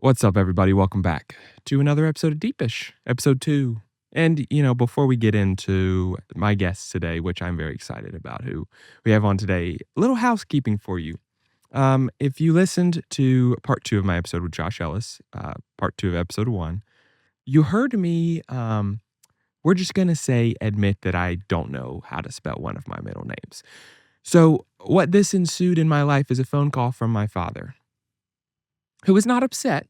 What's up, everybody? Welcome back to another episode of Deepish, episode 2. And, before we get into my guests today, which I'm very excited about, who we have on today, a little housekeeping for you. If you listened to part 2 of my episode with Josh Ellis, part 2 of episode 1, you heard me, we're just going to say, admit that I don't know how to spell one of my middle names. So, what this ensued in my life is a phone call from my father, who was not upset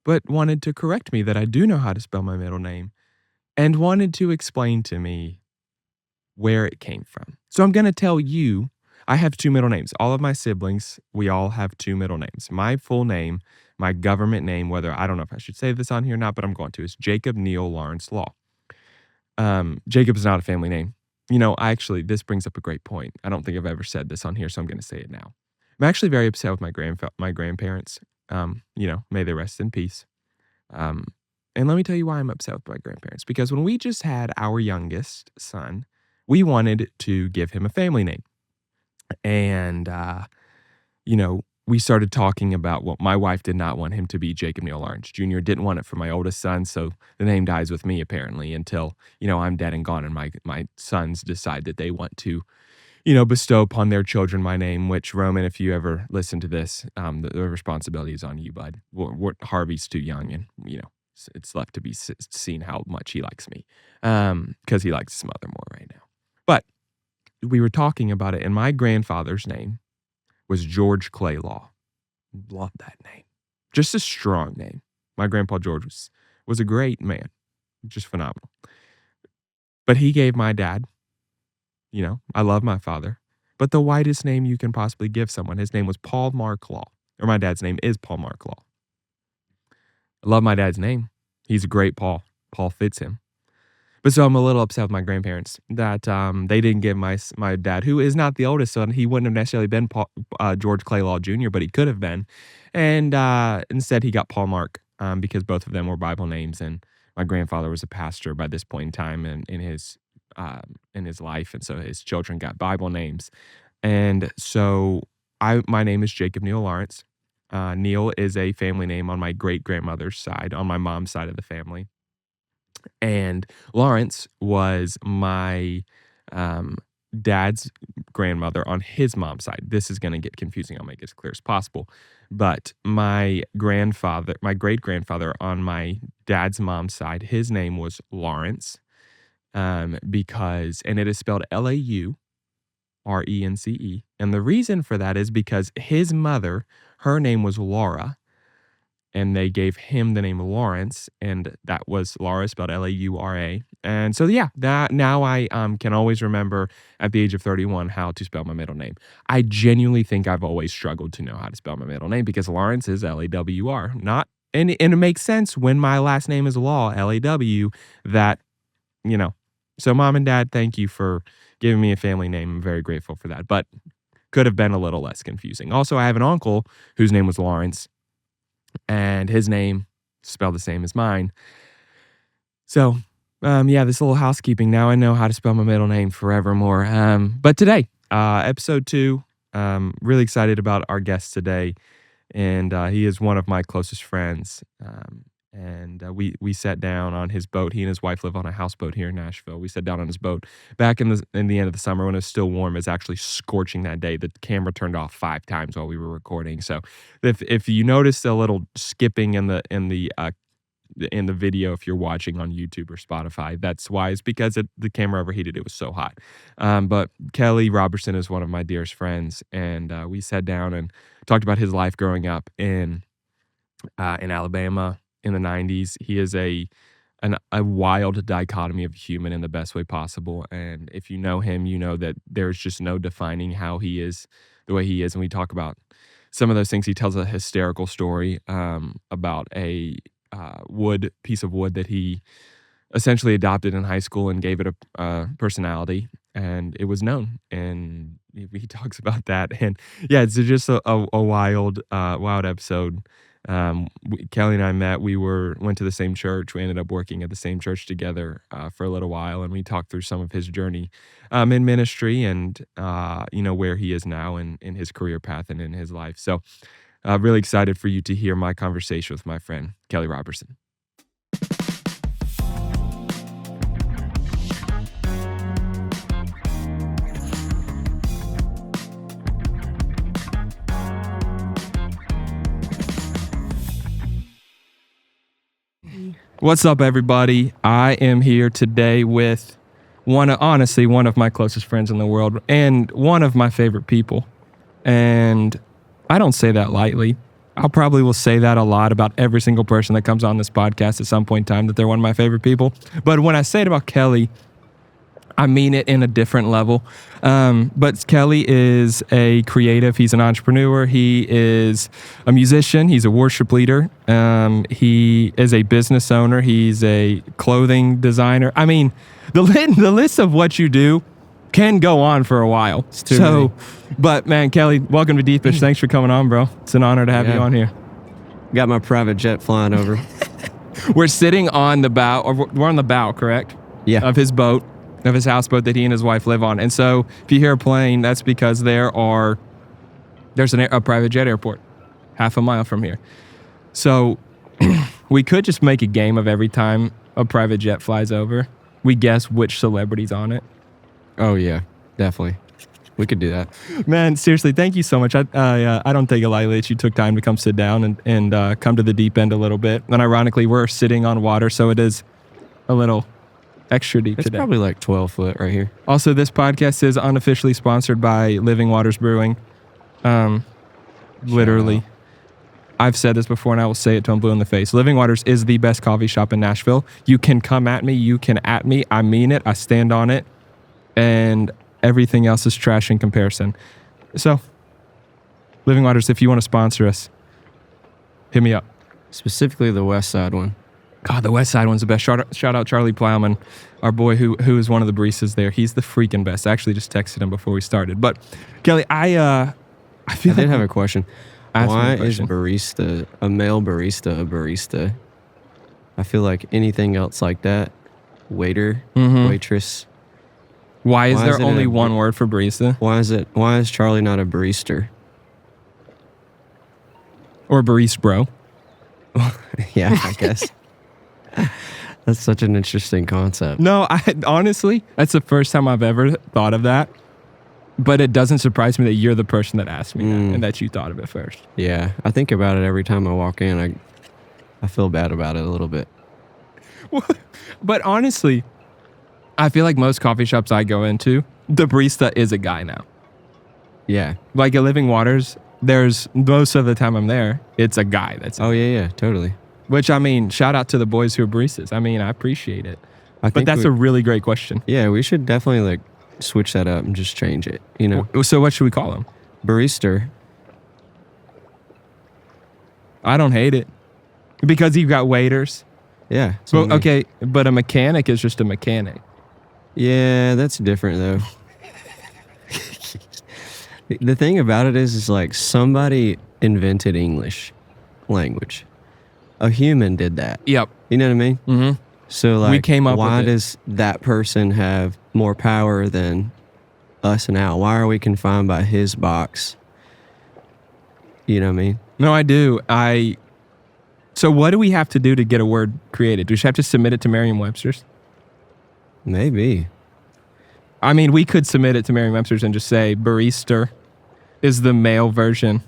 but wanted to correct me that I do know how to spell my middle name and wanted to explain to me where it came from. So I'm going to tell you, I have 2 middle names. All of my siblings, we all have 2 middle names. My full name, my government name, whether I don't know if I should say this on here or not, but I'm going to, is Jacob Neil Lawrence Law. Jacob is not a family name. This brings up a great point. I don't think I've ever said this on here, so I'm going to say it now. I'm actually very upset with my grandparents. May they rest in peace. Um, and let me tell you why I'm upset with my grandparents. Because when we just had our youngest son, we wanted to give him a family name. And, we started talking about what my wife did not want him to be Jacob Neal Lawrence Jr., didn't want it for my oldest son. So the name dies with me, apparently, until, I'm dead and gone and my sons decide that they want to bestow upon their children my name, which, Roman, if you ever listen to this, the responsibility is on you, bud. Harvey's too young, and, it's left to be seen how much he likes me, because he likes his mother more right now. But we were talking about it, and my grandfather's name was George Claylaw. Love that name. Just a strong name. My grandpa George was a great man, just phenomenal. But he gave my dad, I love my father, but the whitest name you can possibly give someone. His name was Paul Mark Law, or my dad's name is Paul Mark Law. I love my dad's name. He's a great Paul. Paul fits him. But so I'm a little upset with my grandparents that they didn't give my dad, who is not the oldest son, he wouldn't have necessarily been George Claylaw Jr., but he could have been. And instead he got Paul Mark because both of them were Bible names, and my grandfather was a pastor by this point in time in his life, and so his children got Bible names. And so my name is Jacob Neal Lawrence. Neal is a family name on my great-grandmother's side, on my mom's side of the family. And Lawrence was my dad's grandmother on his mom's side. This is going to get confusing. I'll make it as clear as possible. But my great-grandfather on my dad's mom's side, his name was Lawrence, and it is spelled Laurence. And the reason for that is because his mother, her name was Laura, and they gave him the name Lawrence, and that was Laura spelled Laura. And so, yeah, that now I can always remember at the age of 31 how to spell my middle name. I genuinely think I've always struggled to know how to spell my middle name because Lawrence is Lawr, not, and it makes sense when my last name is Law, Law, that, So mom and dad, thank you for giving me a family name. I'm very grateful for that, but could have been a little less confusing. Also, I have an uncle whose name was Lawrence, and his name spelled the same as mine. So, this little housekeeping. Now I know how to spell my middle name forevermore. But today, episode 2, really excited about our guest today, and he is one of my closest friends. We sat down on his boat. He and his wife live on a houseboat here in Nashville. We sat down on his boat back in the end of the summer when it was still warm. It was actually scorching that day. The camera turned off 5 times while we were recording. So if you notice a little skipping in the video, if you're watching on YouTube or Spotify, that's why. It's because the camera overheated. It was so hot. But Kelly Roberson is one of my dearest friends, and we sat down and talked about his life growing up in Alabama in the 90s. He is a wild dichotomy of a human in the best way possible. And if you know him, you know that there's just no defining how he is the way he is. And we talk about some of those things. He tells a hysterical story about a piece of wood that he essentially adopted in high school and gave it a personality, and it was known. And he talks about that. And yeah, it's just a wild episode. Kelly and I met. We went to the same church. We ended up working at the same church together for a little while, and we talked through some of his journey in ministry and where he is now in his career path and in his life. So Really excited for you to hear my conversation with my friend, Kelly Roberson. What's up, everybody? I am here today with one of my closest friends in the world and one of my favorite people. And I don't say that lightly. I probably will say that a lot about every single person that comes on this podcast at some point in time, that they're one of my favorite people. But when I say it about Kelly, I mean it in a different level. But Kelly is a creative. He's an entrepreneur. He is a musician. He's a worship leader. He is a business owner. He's a clothing designer. I mean, the list of what you do can go on for a while. It's too many. But man, Kelly, welcome to Deepish. Thanks for coming on, bro. It's an honor to have you on here. Got my private jet flying over. We're sitting on the bow, or we're on the bow, correct? Yeah. Of his boat. Of his houseboat that he and his wife live on. And so if you hear a plane, that's because there's a private jet airport half a mile from here. So we could just make a game of every time a private jet flies over, we guess which celebrity's on it. Oh, yeah, definitely. We could do that. Man, seriously, thank you so much. I don't take it lightly that you took time to come sit down and come to the deep end a little bit. And ironically, we're sitting on water, so it is a little extra deep It's today. probably like 12 foot right here. Also, this podcast is unofficially sponsored by Living Waters Brewing. Literally. I've said this before and I will say it till I'm blue in the face. Living Waters is the best coffee shop in Nashville. You can come at me. You can at me. I mean it. I stand on it. And everything else is trash in comparison. So, Living Waters, if you want to sponsor us, hit me up. Specifically the west side one. God, the West Side one's the best. Shout out Charlie Plowman, our boy who is one of the baristas there. He's the freaking best. I actually just texted him before we started. But Kelly, I did have a question. Why is a male barista a barista? I feel like anything else like that, waiter, waitress. Why is there it only one word for barista? Why is Charlie not a barista? Or barista, bro? Yeah, I guess. That's such an interesting concept. No, honestly, that's the first time I've ever thought of that. But it doesn't surprise me that you're the person that asked me that and that you thought of it first. Yeah, I think about it every time I walk in. I feel bad about it a little bit. But honestly, I feel like most coffee shops I go into, the barista is a guy now. Yeah. Like at Living Waters, there's most of the time I'm there, it's a guy that's Oh, yeah, totally. Which, I mean, shout out to the boys who are baristas. I mean, I appreciate it. But that's a really great question. Yeah, we should definitely switch that up and just change it, you know? So what should we call them? Barista. I don't hate it. Because you've got waiters. Yeah. Well, okay, but a mechanic is just a mechanic. Yeah, that's different though. The thing about it is like somebody invented English language. A human did that. Yep. You know what I mean? Mm-hmm. So like, we came up why with does that person have more power than us now? Why are we confined by his box? You know what I mean? No, I do. So what do we have to do to get a word created? Do we just have to submit it to Merriam-Webster's? Maybe. I mean, we could submit it to Merriam-Webster's and just say barista is the male version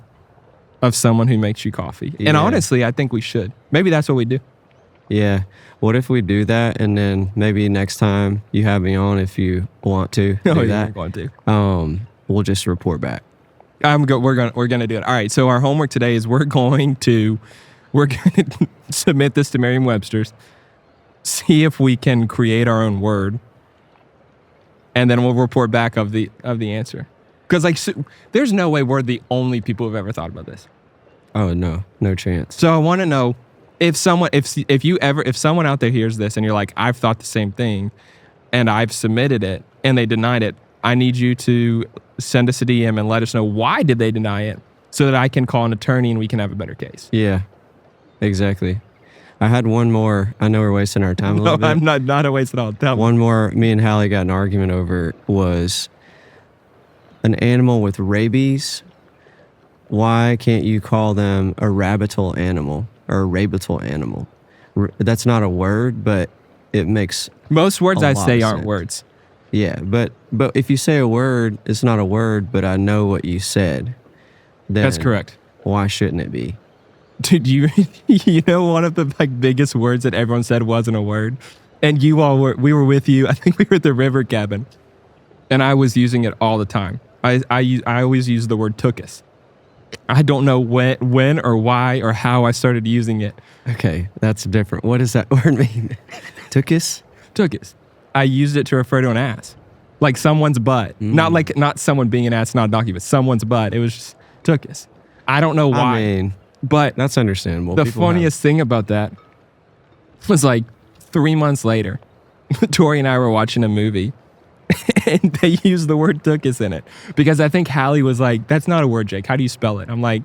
of someone who makes you coffee. Yeah. And honestly, I think we should. Maybe that's what we do. Yeah. What if we do that and then maybe next time you have me on, if you want to do that, going to. We'll just report back. We're gonna do it. All right. So our homework today is we're going to submit this to Merriam-Webster's, see if we can create our own word, and then we'll report back of the answer. Because there's no way we're the only people who've ever thought about this. Oh no chance. So I want to know if someone out there hears this and you're like, I've thought the same thing, and I've submitted it and they denied it. I need you to send us a DM and let us know why did they deny it, so that I can call an attorney and we can have a better case. Yeah, exactly. I had one more. I know we're wasting our time a little bit. No, I'm not a waste at all. Tell me. One more. Me and Hallie got an argument over was an animal with rabies why can't you call them a rabbital animal or a rabital animal? That's not a word, but it makes Most a words I lot say of aren't sense. words. Yeah, but if you say a word, it's not a word, but I know what you said. That's Then correct. why shouldn't it be? Dude, you know one of the like biggest words that everyone said wasn't a word, and we were with you. I think we were at the river cabin, and I was using it all the time. I always use the word "tookus." I don't know when or why or how I started using it. Okay, that's different. What does that word mean? Tookus? "Tookus." I used it to refer to an ass, like someone's butt. Not someone being an ass, not a donkey, but someone's butt. It was just "tookus." I don't know I why, mean, but that's understandable. the People have. funniest thing about that was like 3 months later, Tori and I were watching a movie and they used the word "tookus" in it because I think Hallie was like, "That's not a word, Jake. How do you spell it?" I'm like,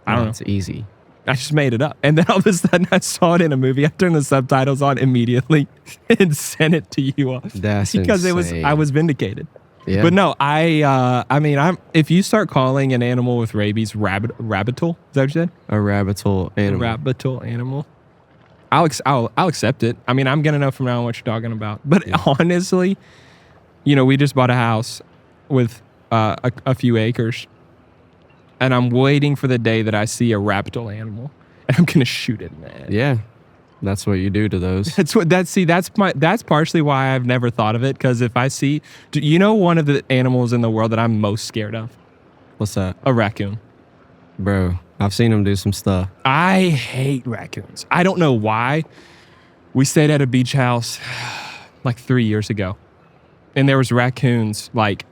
I don't know. It's easy. I just made it up. And then all of a sudden I saw it in a movie. I turned the subtitles on immediately and sent it to you all. That's because insane. I was vindicated. Yeah. But no, I mean, if you start calling an animal with rabies rabbital, is that what you said? A rabbital animal. Rabbital animal. I'll accept it. I mean, I'm gonna know from now on what you're talking about. But honestly, we just bought a house with a few acres, and I'm waiting for the day that I see a rabbital animal, and I'm gonna shoot it in the head. Yeah, that's what you do to those. That's partially why I've never thought of it. Because if I see, one of the animals in the world that I'm most scared of, What's that? a raccoon. Bro, I've seen them do some stuff. I hate raccoons. I don't know why. We stayed at a beach house like 3 years ago, and there was raccoons. Like,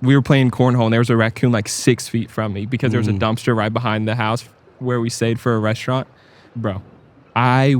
we were playing cornhole, and there was a raccoon like 6 feet from me because there was a dumpster right behind the house where we stayed for a restaurant. Bro, I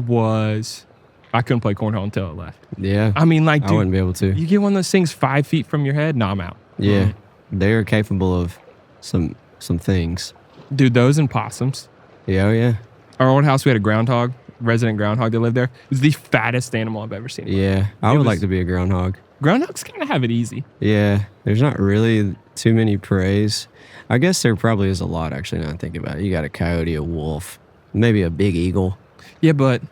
couldn't play cornhole until it left. Yeah. I mean, like, dude, I wouldn't be able to. you get one of those things 5 feet from your head, no, I'm out. Yeah. They are capable of some things. Dude, those and possums. Yeah, oh yeah. Our old house, we had a resident groundhog that lived there. It was the fattest animal I've ever seen. Yeah. I would like to be a groundhog. Groundhogs kind of have it easy. Yeah. There's not really too many preys. I guess there probably is a lot, actually, now I think about it. You got a coyote, a wolf, maybe a big eagle. Yeah, but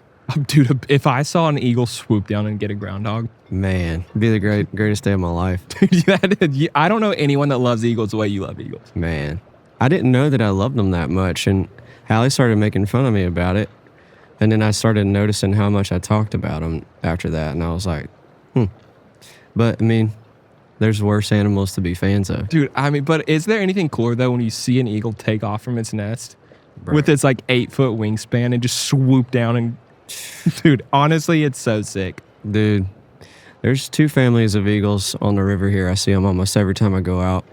dude, if I saw an eagle swoop down and get a groundhog, man, it'd be the greatest day of my life. dude, I don't know anyone that loves eagles the way you love eagles. Man, I didn't know that I loved them that much, and Hallie started making fun of me about it, and then I started noticing how much I talked about them after that, and I was like, But I mean, there's worse animals to be fans of. Dude, I mean, but is there anything cooler though when you see an eagle take off from its nest with its like 8-foot wingspan and just swoop down and dude, honestly, it's so sick. Dude, there's 2 families of eagles on the river here. I see them almost every time I go out.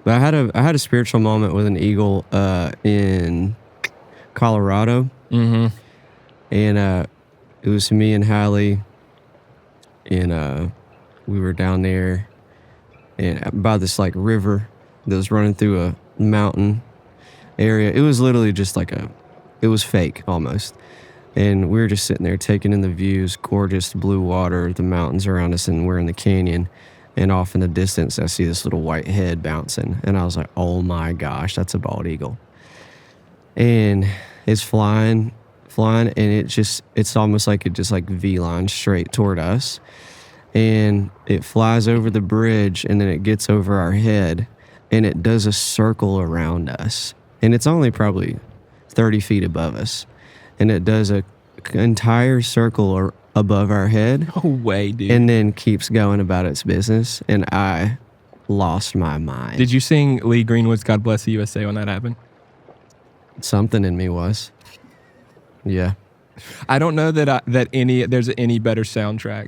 But I had a spiritual moment with an eagle in Colorado. Mm-hmm. And it was me and Hallie, and we were down there and by this like river that was running through a mountain area. It was literally just like it was fake almost. And we were just sitting there taking in the views, gorgeous blue water, the mountains around us, and we're in the canyon. And off in the distance, I see this little white head bouncing. And I was like, oh my gosh, that's a bald eagle. And it's flying, and it's almost like it just like V-line straight toward us. And it flies over the bridge, and then it gets over our head, and it does a circle around us. And it's only probably 30 feet above us. And it does a entire circle above our head. No way, dude. And then keeps going about its business. And I lost my mind. Did you sing Lee Greenwood's God Bless the USA when that happened? Something in me was. Yeah. I don't know that there's any better soundtrack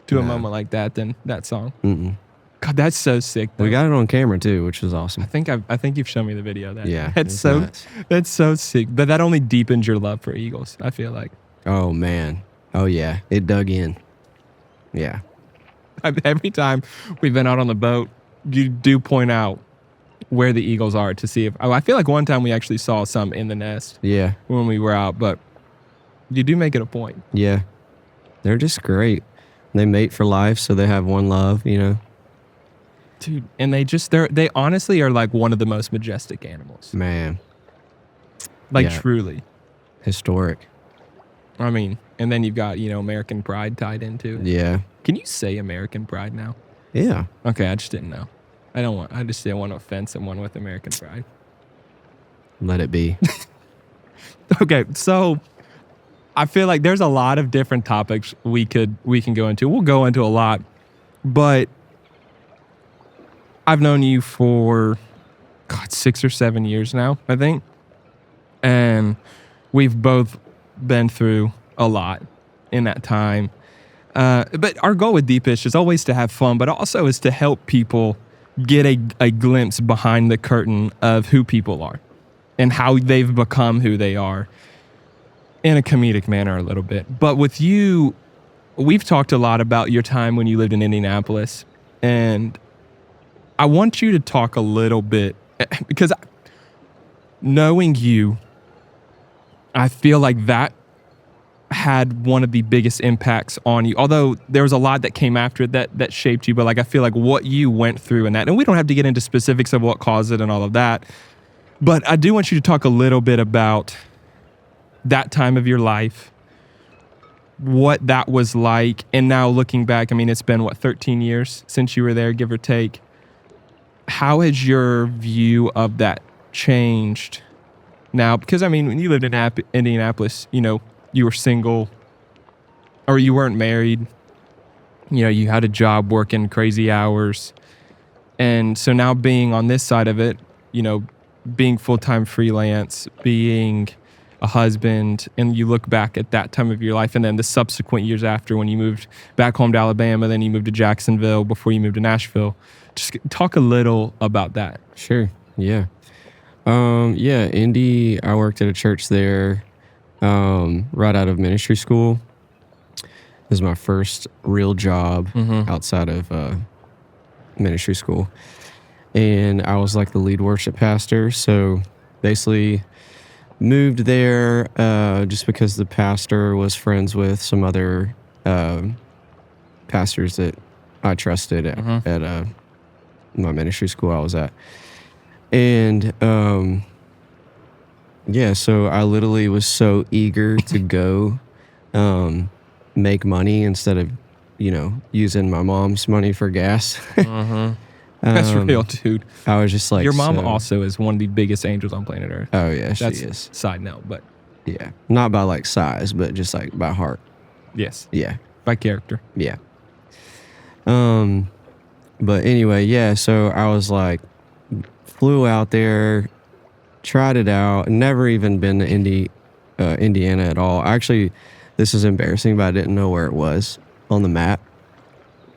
to a moment like that than that song. Mm-mm. God, that's so sick. Though. We got it on camera too, which was awesome. I think you've shown me the video of that. Yeah, That's nuts. That's so sick. But that only deepens your love for eagles, I feel like. Oh man. Oh yeah. It dug in. Yeah. Every time we've been out on the boat, you do point out where the eagles are to see if. Oh, I feel like one time we actually saw some in the nest. Yeah. When we were out, but you do make it a point. Yeah. They're just great. They mate for life, so they have one love, Dude, and they honestly are like one of the most majestic animals. Man, Like yeah, truly. historic. I mean, and then you've got, American Pride tied into it. Yeah, Can you say American Pride now? yeah. Okay, I just didn't know. I just didn't want to offend someone with American Pride. Let it be. Okay, so I feel like there's a lot of different topics we can go into. We'll go into a lot, but I've known you for 6 or 7 years now, I think. And we've both been through a lot in that time. But our goal with Deepish is always to have fun, but also is to help people get a glimpse behind the curtain of who people are and how they've become who they are in a comedic manner a little bit. But with you, we've talked a lot about your time when you lived in Indianapolis. And I want you to talk a little bit because knowing you, I feel like that had one of the biggest impacts on you. Although there was a lot that came after it that shaped you, but like I feel like what you went through in that, and we don't have to get into specifics of what caused it and all of that, but I do want you to talk a little bit about that time of your life, what that was like, and now looking back, I mean, it's been 13 years since you were there, give or take. How has your view of that changed now? Because I mean, when you lived in Indianapolis, you were single or you weren't married, you had a job working crazy hours. And so now being on this side of it, being full-time freelance, being a husband, and you look back at that time of your life and then the subsequent years after when you moved back home to Alabama, then you moved to Jacksonville before you moved to Nashville. Just talk a little about that. Sure. Yeah. Yeah, Indy, I worked at a church there right out of ministry school. It was my first real job outside of ministry school. And I was like the lead worship pastor. So basically moved there just because the pastor was friends with some other pastors that I trusted at my ministry school I was at. And yeah, so I literally was so eager to go make money instead of, using my mom's money for gas. That's real, dude. I was just like, your mom also is one of the biggest angels on planet Earth. Oh yeah, she That's is. Side note, but Yeah, not by like size, but just like by heart. yes, Yeah, by character. yeah. But anyway, yeah. So I was like, flew out there, tried it out. Never even been to Indiana at all. Actually, this is embarrassing, but I didn't know where it was on the map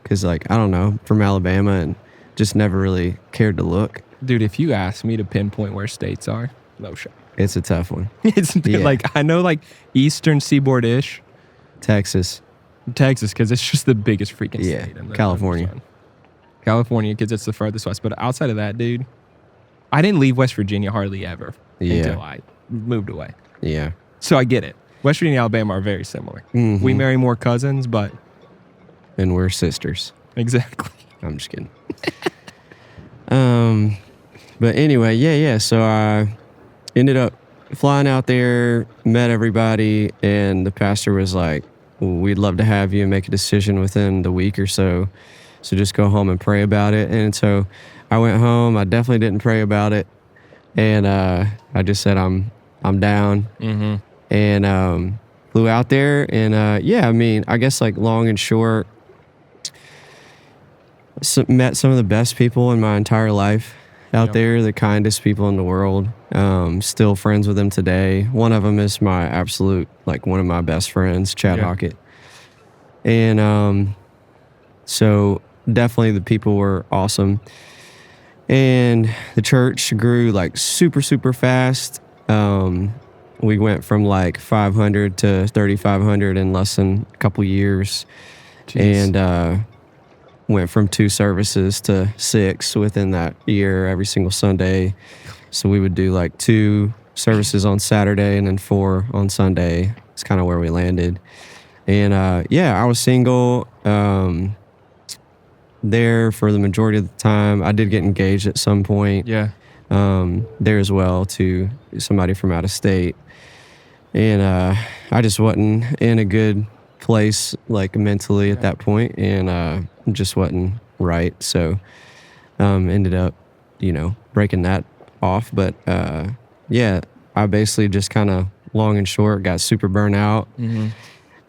because, like, I don't know, from Alabama and just never really cared to look. Dude, if you ask me to pinpoint where states are, no shot. It's a tough one. It's like, I know like Eastern Seaboard-ish, Texas. Texas, because it's just the biggest freaking Yeah, state. California. California, because it's the furthest west. But outside of that, dude, I didn't leave West Virginia hardly ever until I moved away. Yeah. So I get it. West Virginia and Alabama are very similar. Mhm. We marry more cousins, but And we're sisters. exactly. I'm just kidding. But anyway, yeah. So I ended up flying out there, met everybody, and the pastor was like, "We'd love to have you make a decision within the week or so. So just go home and pray about it." And so I went home. I definitely didn't pray about it, and I just said I'm down, and flew out there. And yeah, I mean, I guess like long and short, met some of the best people in my entire life out there, the kindest people in the world. Still friends with them today. One of them is my absolute, like one of my best friends, Chad Hockett. And so definitely the people were awesome. And the church grew like super, super fast. We went from like 500 to 3,500 in less than a couple years. Jeez. And went from 2 services to 6 within that year every single Sunday. So we would do like 2 services on Saturday and then 4 on Sunday. It's kind of where we landed. And yeah, I was single. there for the majority of the time. I did get engaged at some point Yeah. there as well to somebody from out of state. And I just wasn't in a good place, like mentally at that point, and just wasn't right. So ended up, breaking that off. But yeah, I basically just kind of long and short got super burnt out. Mm-hmm.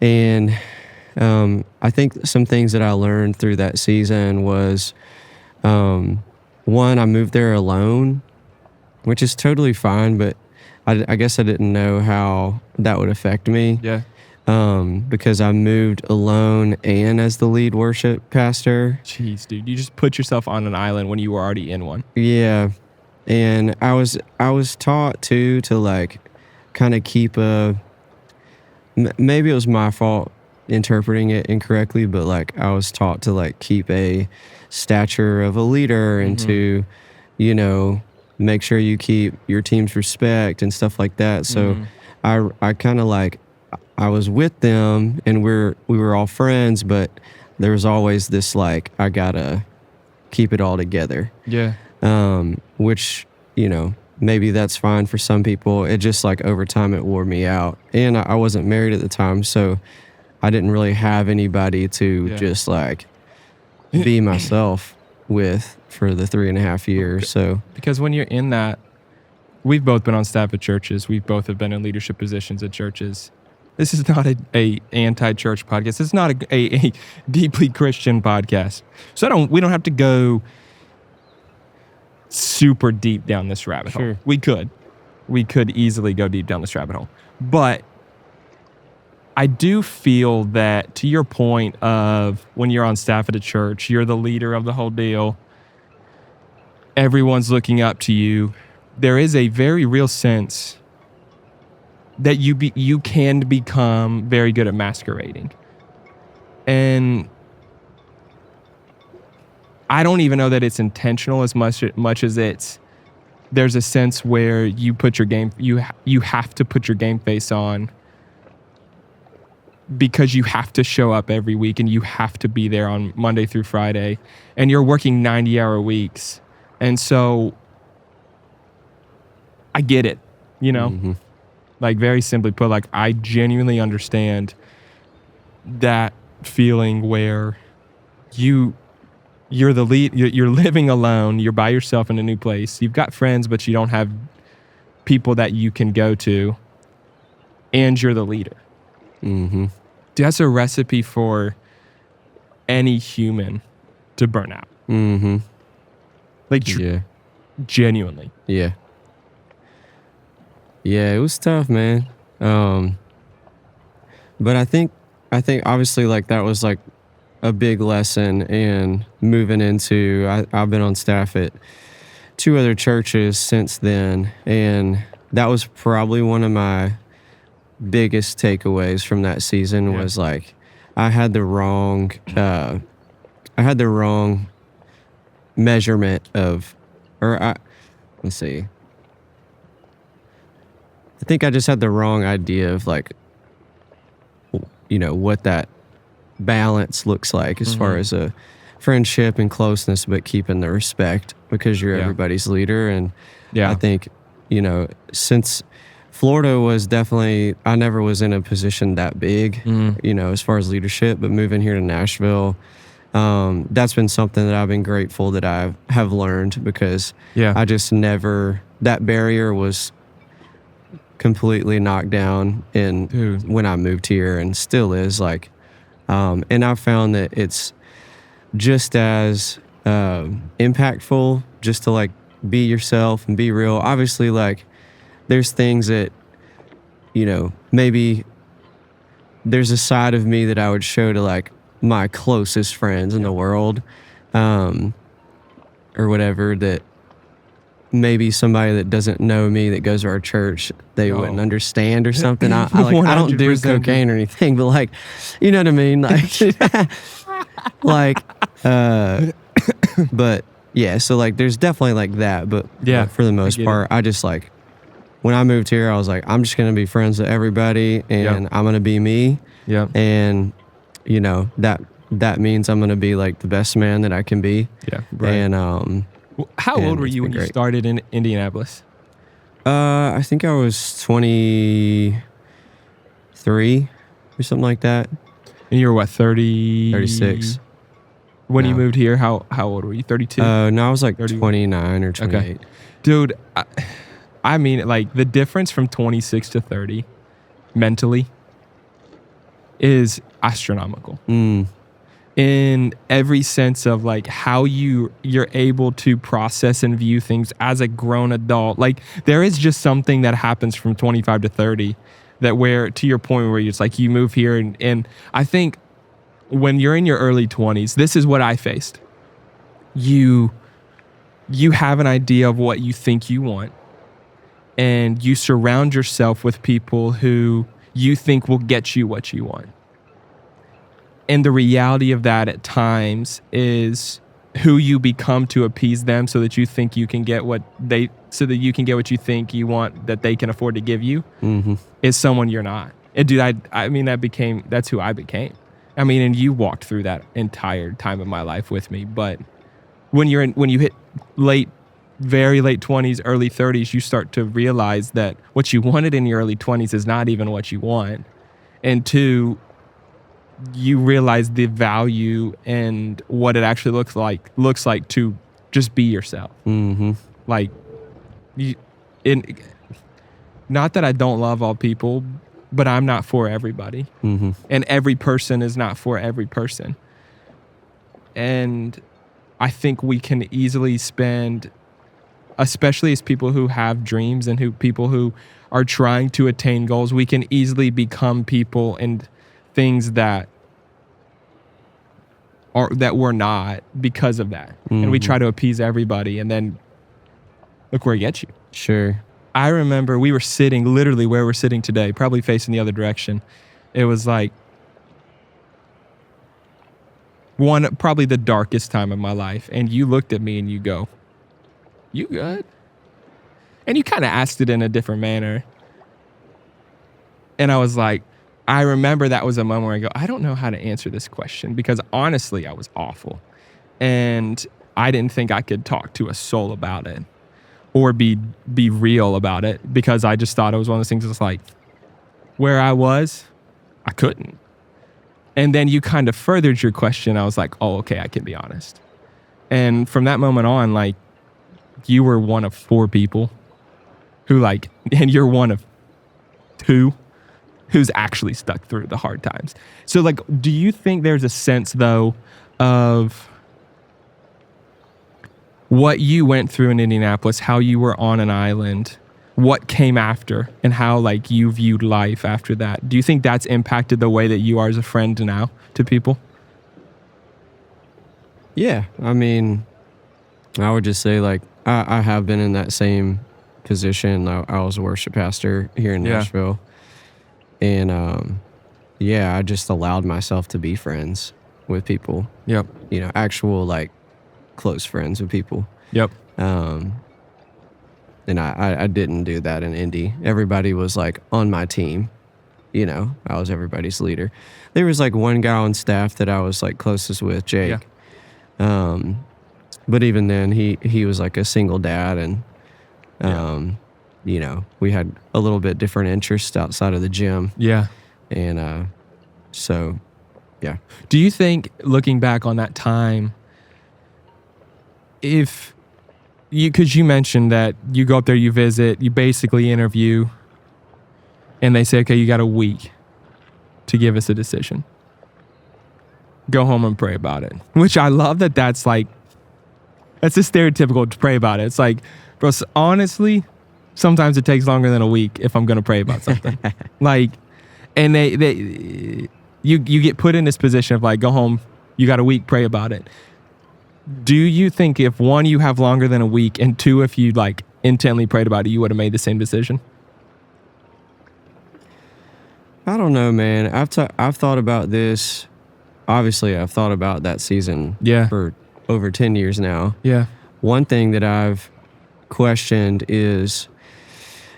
And I think some things that I learned through that season was, one, I moved there alone, which is totally fine, but I guess I didn't know how that would affect me. Yeah. Because I moved alone and as the lead worship pastor. Jeez, dude, you just put yourself on an island when you were already in one. Yeah. And I was taught too to like kind of keep maybe it was my fault interpreting it incorrectly, but like I was taught to like keep a stature of a leader and to, make sure you keep your team's respect and stuff like that. So I kind of like, I was with them and we were all friends, but there was always this like, I gotta keep it all together. Yeah. Which, maybe that's fine for some people. It just like over time it wore me out. And I wasn't married at the time, so I didn't really have anybody to just like be myself with for the 3.5 years. So because when you're in that, we've both been on staff at churches. We both have been in leadership positions at churches. This is not a anti-church podcast. It's not a deeply Christian podcast. So we don't have to go super deep down this rabbit hole. We could easily go deep down this rabbit hole. But I do feel that, to your point of when you're on staff at a church, you're the leader of the whole deal. Everyone's looking up to you. There is a very real sense that you can become very good at masquerading. And I don't even know that it's intentional as much as there's a sense where you put your game, you have to put your game face on because you have to show up every week and you have to be there on Monday through Friday, and you're working 90-hour weeks. And so I get it, like very simply put, like I genuinely understand that feeling where you're the lead, you're living alone, you're by yourself in a new place, you've got friends, but you don't have people that you can go to, and you're the leader. Mm-hmm. That's a recipe for any human to burn out. Mm-hmm. Like, genuinely. Yeah. Yeah, it was tough, man. But I think obviously like that was like a big lesson in moving into, I've been on staff at 2 other churches since then, and that was probably one of my biggest takeaways from that season was like I had the wrong measurement of, let's see. I think I just had the wrong idea of like, what that balance looks like as far as a friendship and closeness, but keeping the respect because you're everybody's leader. And I think, since Florida was definitely, I never was in a position that big, as far as leadership, but moving here to Nashville, that's been something that I've been grateful that I have learned because I just never, that barrier was completely knocked down when I moved here, and still is like, and I've found that it's just as impactful just to like be yourself and be real. Obviously, like there's things that, maybe there's a side of me that I would show to like my closest friends in the world, or whatever, that maybe somebody that doesn't know me that goes to our church, they wouldn't understand or something. I don't do cocaine or anything, but like, you know what I mean? Like, but yeah, so like there's definitely like that, but for the most part, I just like, when I moved here, I was like, I'm just going to be friends with everybody and I'm going to be me. Yeah. And that that means I'm going to be like the best man that I can be. Yeah, right. How old were it's you been when you great. started in Indianapolis? I think I was 23 or something like that. And you were what, 30? 36. When you No. moved here, how old were you? 32? No, I was like 30? 29 or 28. Okay. Dude, I mean, like, the difference from 26 to 30 mentally is astronomical. In every sense of like how you're able to process and view things as a grown adult. Like, there is just something that happens from 25 to 30 that, where, to your point, where it's like you move here, and I think when you're in your early 20s, this is what I faced. You have an idea of what you think you want, and you surround yourself with people who you think will get you what you want. And the reality of that at times is who you become to appease them so that you think you can get what you think you want that they can afford to give you, is someone you're not. And dude, I mean, that's who I became. I mean, and you walked through that entire time of my life with me. But when you hit very late 20s, early 30s, you start to realize that what you wanted in your early 20s is not even what you want. And two, you realize the value and what it actually looks like to just be yourself. Like, not that I don't love all people, but I'm not for everybody. And every person is not for every person. And I think we can easily spend, especially as people who have dreams and people who are trying to attain goals, we can easily become people and things that we're not because of that. And we try to appease everybody, and then look where it gets you. Sure. I remember we were sitting literally where we're sitting today, probably facing the other direction. It was like probably the darkest time of my life. And you looked at me and you go, "You good?" And you kind of asked it in a different manner. And I was like, I remember that was a moment where I go, I don't know how to answer this question, because honestly, I was awful. And I didn't think I could talk to a soul about it or be real about it, because I just thought it was one of those things that's like, where I was, I couldn't. And then you kind of furthered your question. I was like, oh, okay, I can be honest. And from that moment on, like, you were one of 4 people who and you're one of 2 who's actually stuck through the hard times. So, like, do you think there's a sense, though, of what you went through in Indianapolis, how you were on an island, what came after, and how, like, you viewed life after that? Do you think that's impacted the way that you are as a friend now to people? Yeah. I mean, I would just say, like, I have been in that same position. I was a worship pastor here in Nashville. And, I just allowed myself to be friends with people. Yep. Actual, like, close friends with people. Yep. And I didn't do that in Indy. Everybody was, like, on my team. I was everybody's leader. There was, like, one guy on staff that I was, like, closest with, Jake. Yeah. But even then, he was, like, a single dad, and, we had a little bit different interests outside of the gym. Yeah. And so, yeah. Do you think, looking back on that time, because you mentioned that you go up there, you visit, you basically interview, and they say, okay, you got a week to give us a decision. Go home and pray about it. Which I love that's a stereotypical to pray about it. It's like, bro, honestly, sometimes it takes longer than a week if I'm going to pray about something. Like, and you get put in this position of, like, go home, you got a week, pray about it. Do you think, if 1, you have longer than a week, and 2, if you, like, intently prayed about it, you would have made the same decision? I don't know, man. I've thought about this. Obviously, I've thought about that season for over 10 years now. Yeah. One thing that I've questioned is,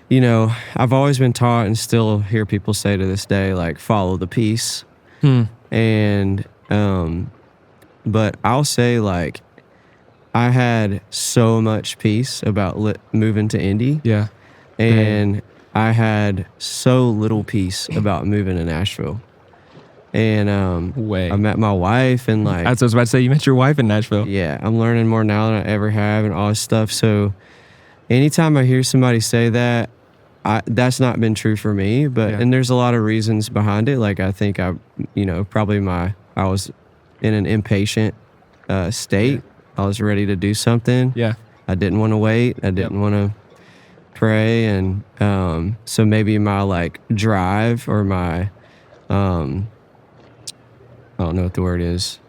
I've always been taught, and still hear people say to this day, like, follow the peace. And Um, but I'll say like I had so much peace about moving to Indy, Yeah. Dang. and I had so little peace about moving to Nashville. And I Way. met my wife, and As I like, was about to say, you met your wife in Nashville. yeah, I'm learning more now than I ever have, and all this stuff. So anytime I hear somebody say that, that's not been true for me. But Yeah. and there's a lot of reasons behind it. Like I think probably I was in an impatient state. I was ready to do something. Yeah. I didn't want to wait. I didn't want to pray, and so maybe my like drive or my I don't know what the word is.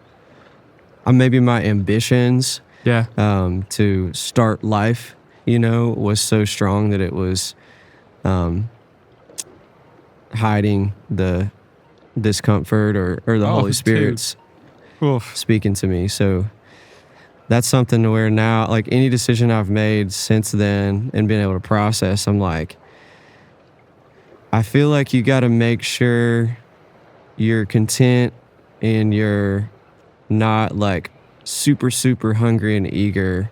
Maybe my ambitions Yeah. to start life, was so strong that it was hiding the discomfort or the Oh, Holy dude. Spirit's Oof. speaking to me. So that's something to where now, like any decision I've made since then and being able to process, I'm like, I feel like you got to make sure you're content and you're not like super, super hungry and eager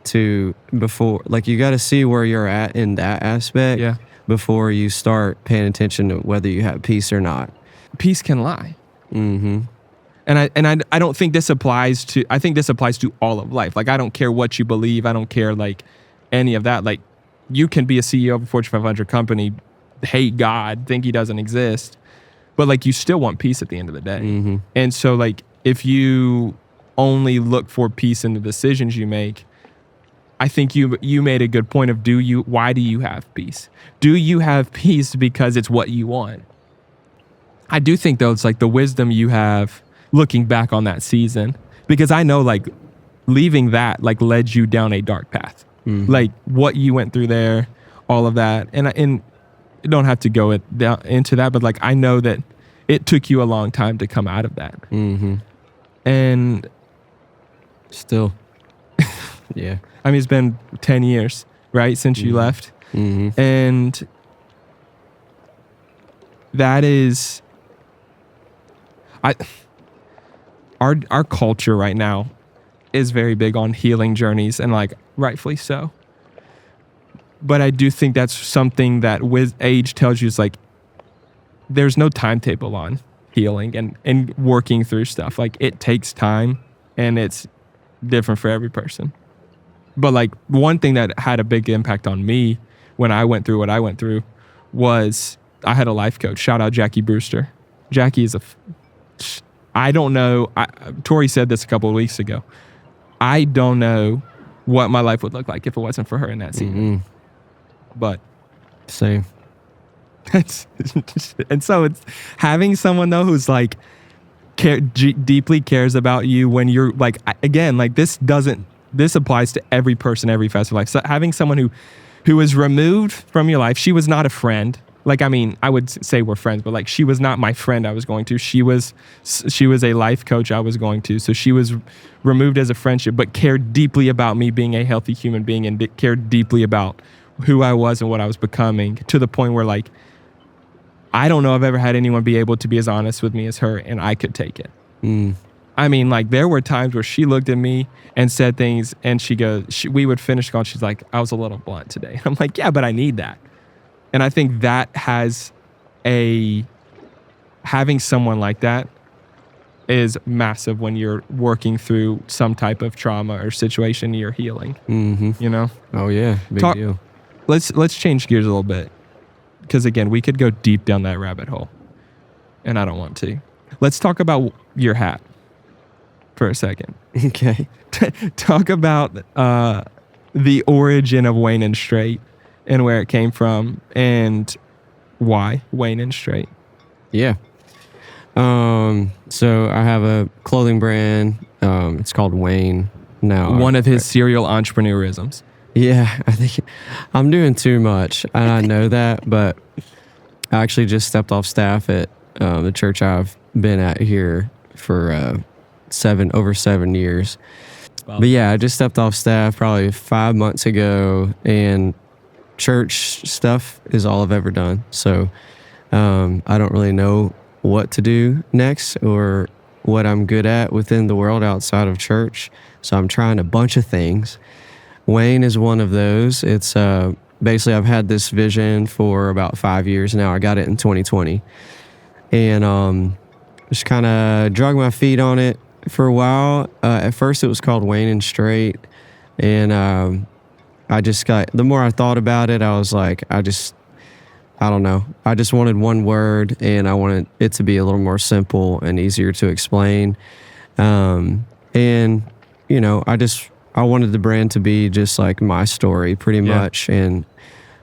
like you got to see where you're at in that aspect Yeah. before you start paying attention to whether you have peace or not. Peace can lie. Mm-hmm. And I don't think this applies to, I think this applies to all of life. Like, I don't care what you believe. I don't care like any of that. Like, you can be a CEO of a Fortune 500 company, hate God, think he doesn't exist, but like you still want peace at the end of the day. Mm-hmm. And so like if you only look for peace in the decisions you make, I think you made a good point of why do you have peace? Do you have peace because it's what you want? I do think though it's like the wisdom you have looking back on that season, because I know like leaving that like led you down a dark path. Mm-hmm. Like what you went through there, all of that. And you don't have to go into that, but like I know that it took you a long time to come out of that. Mm-hmm. And still, yeah. I mean, it's been 10 years, right, since you left. Mm-hmm. And that is, our culture right now is very big on healing journeys, and like rightfully so. But I do think that's something that with age tells you, it's like there's no timetable on healing and working through stuff. Like it takes time, and it's different for every person. But like one thing that had a big impact on me when I went through what I went through was I had a life coach. Shout out Jackie Brewster. Jackie is I don't know. Tori said this a couple of weeks ago. I don't know what my life would look like if it wasn't for her in that season. Mm-hmm. But same. And so it's having someone though who's like deeply cares about you when you're like, again, like this applies to every person, every facet of life. So having someone who was removed from your life, she was not a friend. Like, I mean, I would say we're friends, but like she was not my friend I was going to. She was a life coach I was going to. So she was removed as a friendship, but cared deeply about me being a healthy human being and cared deeply about who I was and what I was becoming, to the point where like, I don't know if I've ever had anyone be able to be as honest with me as her, and I could take it. Mm. I mean, like there were times where she looked at me and said things, and we would finish call. She's like, I was a little blunt today. I'm like, yeah, but I need that. And I think that having someone like that is massive when you're working through some type of trauma or situation you're healing. Mm-hmm. Oh yeah, big deal. Let's change gears a little bit, because again, we could go deep down that rabbit hole, and I don't want to. Let's talk about your hat for a second. Okay. Talk about the origin of Wayne and Straight and where it came from and why Wayne and Straight. Yeah. So I have a clothing brand. It's called Wayne now. One of his serial entrepreneurisms. Yeah, I think I'm doing too much, and I know that, but I actually just stepped off staff at the church I've been at here for over 7 years. Wow. But yeah, I just stepped off staff probably 5 months ago, and church stuff is all I've ever done. So I don't really know what to do next or what I'm good at within the world outside of church. So I'm trying a bunch of things. Wayne is one of those. It's basically I've had this vision for about 5 years now. I got it in 2020, and just kind of drug my feet on it for a while. At first, it was called Wayne and Straight, and I just got, the more I thought about it, I was like, I don't know. I just wanted one word, and I wanted it to be a little more simple and easier to explain. And I wanted the brand to be just like my story, pretty much. And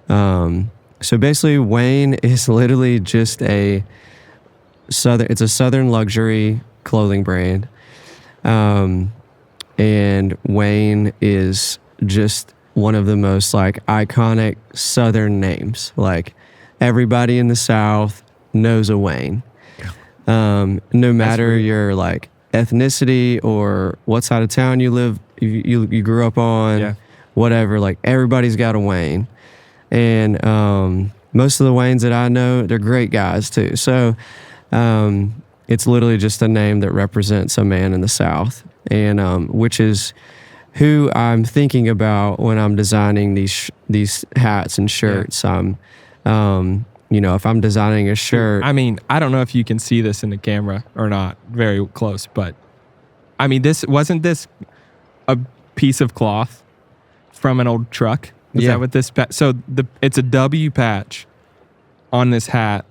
so basically, Wayne is literally just it's a Southern luxury clothing brand. And Wayne is just one of the most like iconic Southern names. Like everybody in the South knows a Wayne. No matter your like ethnicity or what side of town you live, you grew up on, whatever, like everybody's got a Wayne. And most of the Waynes that I know, they're great guys too. So it's literally just a name that represents a man in the South, and which is who I'm thinking about when I'm designing these hats and shirts. If I'm designing a shirt, I mean, I don't know if you can see this in the camera or not, very close, but I mean, wasn't this a piece of cloth from an old truck? Is that what this so it's a W patch on this hat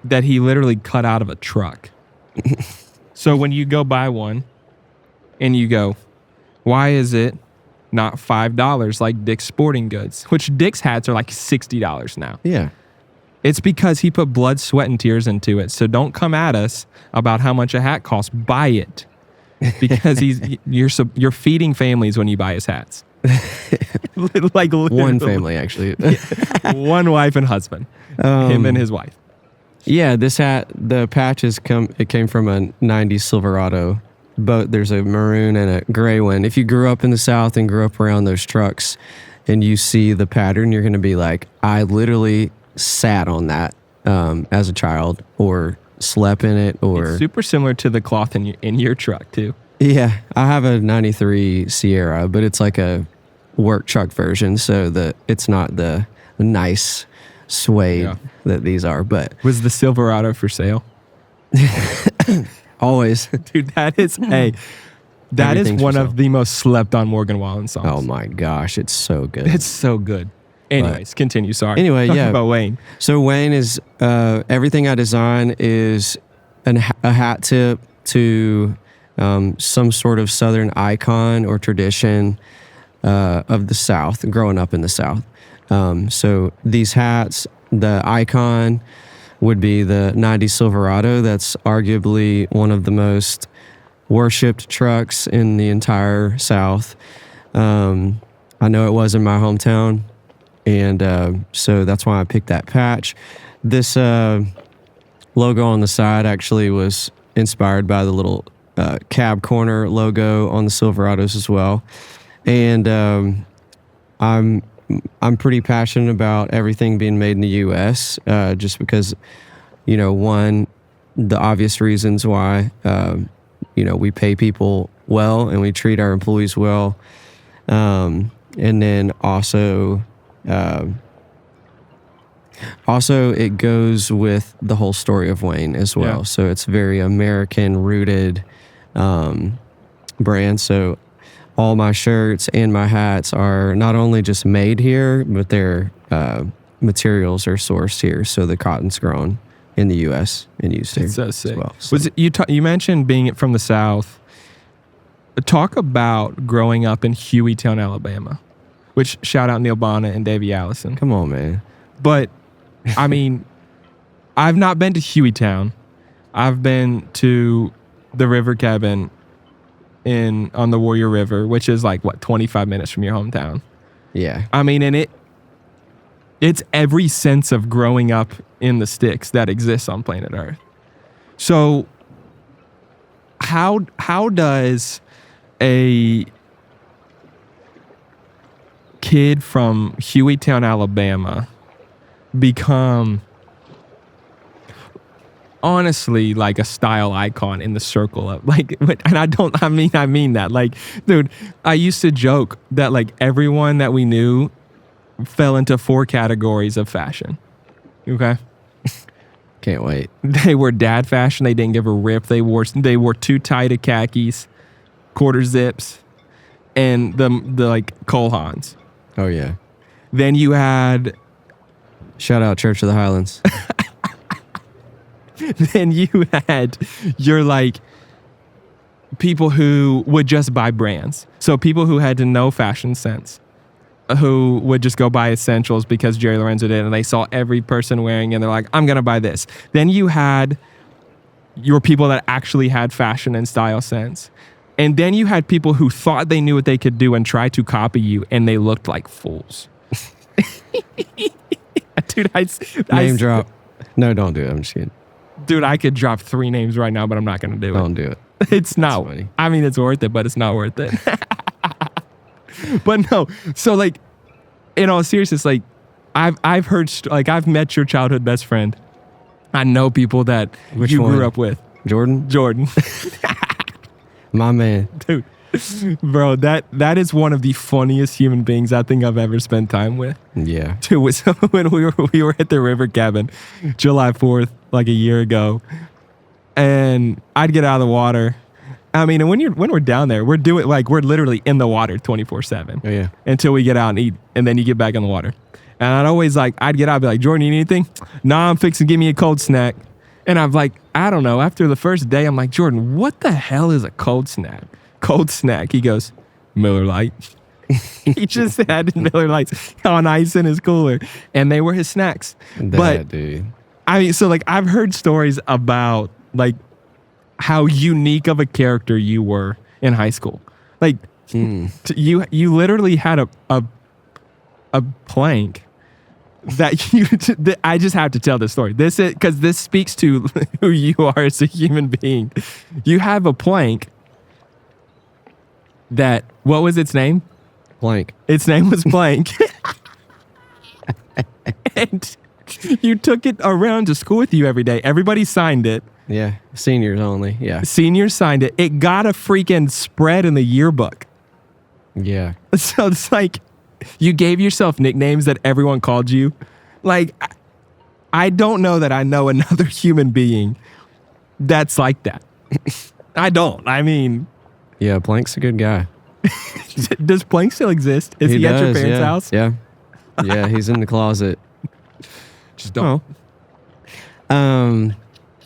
that he literally cut out of a truck. So when you go buy one and you go, why is it not $5 like Dick's Sporting Goods? Which Dick's hats are like $60 now. Yeah. It's because he put blood, sweat, and tears into it. So don't come at us about how much a hat costs. Buy it. Because you're feeding families when you buy his hats. Like one family, actually. One wife and husband. Him and his wife. Yeah, this hat, the patches came from a 90s Silverado. But there's a maroon and a gray one. If you grew up in the South and grew up around those trucks and you see the pattern, you're going to be like, I literally sat on that as a child or slept in it. Or it's super similar to the cloth in your truck too. Yeah, I have a 93 Sierra, but it's like a work truck version, so it's not the nice suede that these are. But was the Silverado for sale? Always. Dude, that is one of the most slept on Morgan Wallen songs. Oh my gosh, it's so good. It's so good. Anyways, continue. Sorry. Anyway, Talking about Wayne. So Wayne is everything I design is a hat tip to some sort of Southern icon or tradition of the South, growing up in the South. So these hats, the icon would be the 90 Silverado. That's arguably one of the most worshipped trucks in the entire South. I know it was in my hometown, and so that's why I picked that patch. This logo on the side actually was inspired by the little cab corner logo on the Silverados as well. And I'm pretty passionate about everything being made in the U.S. Just because, one, the obvious reasons why, we pay people well and we treat our employees well. And then also it goes with the whole story of Wayne as well. Yeah. So it's very American rooted brand. So all my shirts and my hats are not only just made here, but their materials are sourced here. So the cotton's grown in the U.S. and used here. It's so sick. As well. So. You mentioned being from the South. Talk about growing up in Hueytown, Alabama, which shout out Neil Bonnet and Davey Allison. Come on, man. But, I mean, I've not been to Hueytown. I've been to the River Cabin on the Warrior River, which is like 25 minutes from your hometown. Yeah. I mean, and it's every sense of growing up in the sticks that exists on planet Earth. So how does a kid from Hueytown, Alabama become honestly like a style icon in the circle of like, and I mean that. Like, dude, I used to joke that like everyone that we knew fell into 4 categories of fashion. Okay. Can't wait. They were dad fashion. They didn't give a rip. They wore too tight of khakis, quarter zips, and the like Cole Haans. Oh yeah. Then you had Shout out Church of the Highlands. then you had your like people who would just buy brands. So people who had no fashion sense, who would just go buy essentials because Jerry Lorenzo did, and they saw every person wearing it, and they're like, I'm gonna buy this. Then you had your people that actually had fashion and style sense. And then you had people who thought they knew what they could do and tried to copy you, and they looked like fools. Dude, Name drop. No, don't do it. I'm just kidding. Dude, I could drop 3 names right now, but I'm not going to do it. Don't do it. It's not. Funny. I mean, it's worth it, but it's not worth it. But no. So like, in all seriousness, like I've heard, like I've met your childhood best friend. I know people that Which you one? grew up with. Jordan? My man. Dude, bro, that is one of the funniest human beings I think I've ever spent time with. Yeah. Dude, was when we were at the river cabin, July 4th, like a year ago, and I'd get out of the water. I mean, and when we're down there, we're literally in the water 24/7. Oh yeah. Until we get out and eat, and then you get back in the water. And I'd get out and be like, Jordan, you need anything? Nah, I'm fixing to give me a cold snack. And I'm like, I don't know. After the first day, I'm like, Jordan, what the hell is a cold snack? Cold snack. He goes, Miller Lite. He just had Miller Lights on ice in his cooler, and they were his snacks. Dude. I mean, so like I've heard stories about like how unique of a character you were in high school. Like you literally had a plank that you. I just have to tell this story. This is because this speaks to who you are as a human being. You have a plank that, what was its name? Blank. Its name was Blank. And you took it around to school with you every day. Everybody signed it. Yeah. Seniors only. Yeah. Seniors signed it. It got a freaking spread in the yearbook. Yeah. So it's like you gave yourself nicknames that everyone called you. Like, I don't know that I know another human being that's like that. I don't. I mean, Yeah. Blank's a good guy. does Plank still exist? Is he at your parents' house? Yeah. Yeah. He's in the closet. Just don't.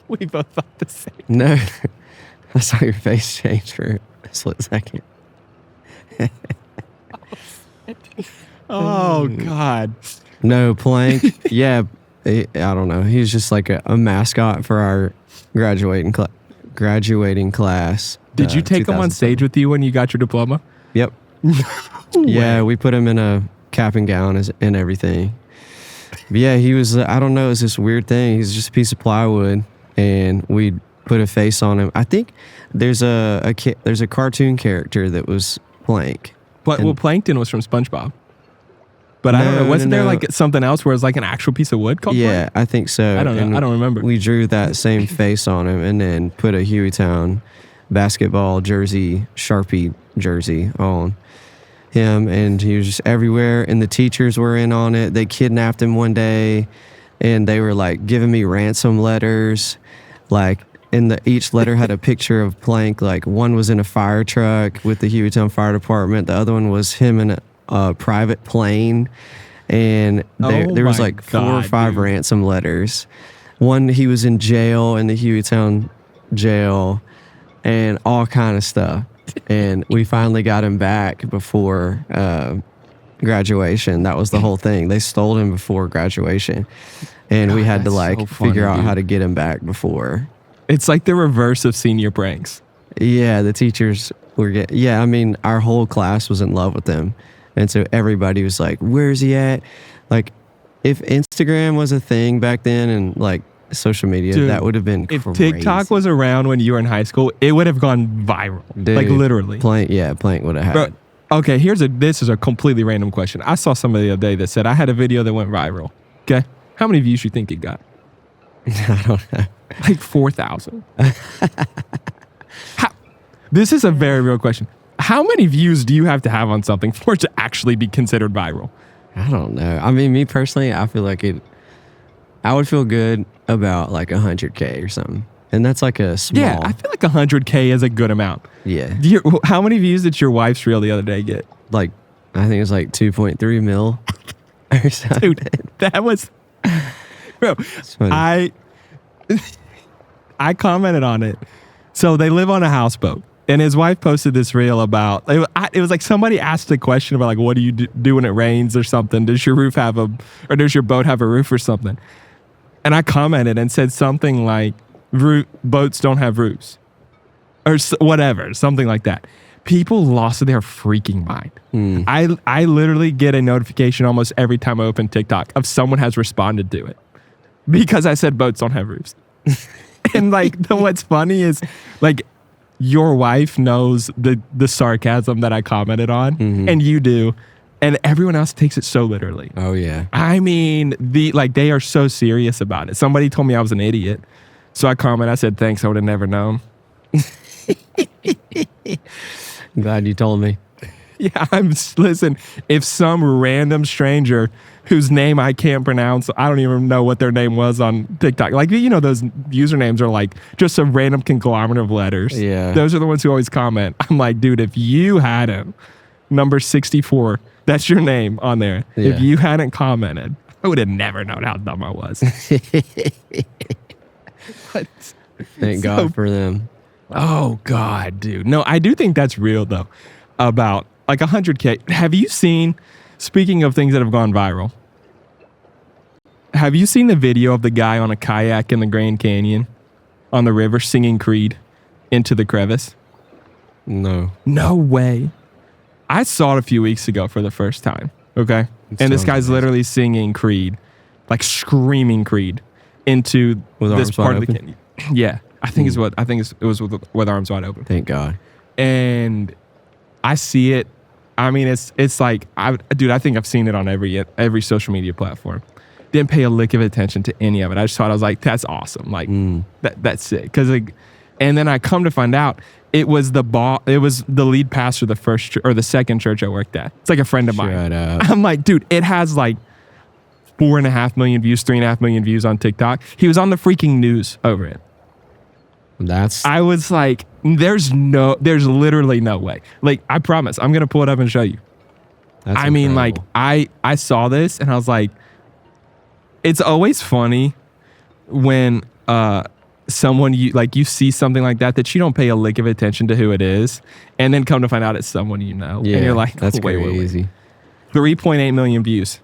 We both thought the same. No. I saw your face change for a split second. Oh, God. No, Plank. Yeah. I don't know. He's just like a mascot for our graduating class. Did you take him on 2007. stage with you when you got your diploma? Yep. Yeah, we put him in a cap and gown and everything. But yeah, he was, I don't know, it's this weird thing. He's just a piece of plywood, and we put a face on him. I think there's a cartoon character that was Plank. Well, Plankton was from SpongeBob. But I don't know. Wasn't there like something else where it's like an actual piece of wood called Yeah, Plank? I think so. I don't know. And I don't remember. We drew that same face on him and then put a Hueytown basketball jersey, Sharpie jersey on him, and he was just everywhere, and the teachers were in on it. They kidnapped him one day, and they were like giving me ransom letters, like, and each letter had a picture of Plank. Like, one was in a fire truck with the Hueytown Fire Department. The other one was him in a private plane, and there was like 4 or 5 ransom letters. One, he was in jail, in the Hueytown jail, and all kind of stuff. And we finally got him back before graduation. That was the whole thing. They stole him before graduation, and we had to like figure out how to get him back before. It's like the reverse of senior pranks. Yeah, the teachers were I mean, our whole class was in love with him, and so everybody was like, "Where's he at?" Like, if Instagram was a thing back then, and like social media, Dude, that would have been if crazy. TikTok was around when you were in high school, it would have gone viral. Dude, like literally. Plank would have had. Bro, okay, this is a completely random question. I saw somebody the other day that said I had a video that went viral. Okay, how many views you think it got? I don't know. Like 4,000. This is a very real question. How many views do you have to have on something for it to actually be considered viral? I don't know. I mean, me personally, I feel like I would feel good about like 100K or something. And that's like a small. Yeah, I feel like 100K is a good amount. Yeah. How many views did your wife's reel the other day get? Like, I think it was like 2.3 mil or something. Dude, that was... Bro, I commented on it. So they live on a houseboat. And his wife posted this reel about, it was like somebody asked a question about like, what do you do when it rains or something? Does your boat have a roof or something? And I commented and said something like, boats don't have roofs or whatever, something like that. People lost their freaking mind. I literally get a notification almost every time I open TikTok of someone has responded to it because I said boats don't have roofs. And like, what's funny is like, your wife knows the sarcasm that I commented on, and you do, and everyone else takes it so literally. Oh yeah. I mean, they are so serious about it. Somebody told me I was an idiot, so I commented. I said, "Thanks, I would have never known." I'm glad you told me. Yeah, listen, if some random stranger whose name I can't pronounce, I don't even know what their name was on TikTok. Like, you know, those usernames are like just a random conglomerate of letters. Yeah. Those are the ones who always comment. I'm like, dude, if you hadn't, number 64, that's your name on there. Yeah. If you hadn't commented, I would have never known how dumb I was. Thank God for them. Oh, God, dude. No, I do think that's real, though, about like 100K. Have you seen, speaking of things that have gone viral, have you seen the video of the guy on a kayak in the Grand Canyon on the river singing Creed into the crevice? No. No way. I saw it a few weeks ago for the first time, okay? And this guy's literally singing Creed, like screaming Creed into this part of the canyon. Yeah. It was with arms wide open. Thank God. And I see it. I mean, it's like, dude, I think I've seen it on every social media platform. Didn't pay a lick of attention to any of it. I just thought, I was like, that's awesome. Like, that's sick. And then I come to find out it was the lead pastor of the second church I worked at. It's like a friend of mine. Shut up. I'm like, dude, it has like 4.5 million views, 3.5 million views on TikTok. He was on the freaking news over it. I was like, there's literally no way. Like, I promise, I'm going to pull it up and show you. That's mean, like, incredible. I saw this and I was like, it's always funny when someone you see something like that you don't pay a lick of attention to who it is, and then come to find out it's someone you know. Yeah, and you're like, that's wait. crazy. 3.8 million views.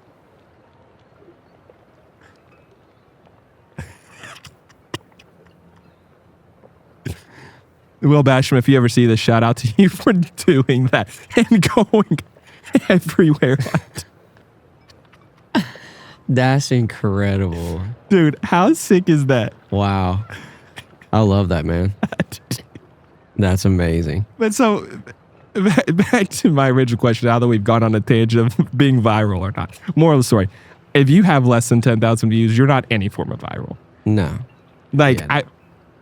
Will Basham, if you ever see this, shout out to you for doing that and going everywhere. That's incredible. Dude, how sick is that? Wow. I love that, man. That's amazing. But so, back to my original question, now that we've gone on a tangent of being viral or not. Moral of the story, if you have less than 10,000 views, you're not any form of viral. No. Like, Yeah, no.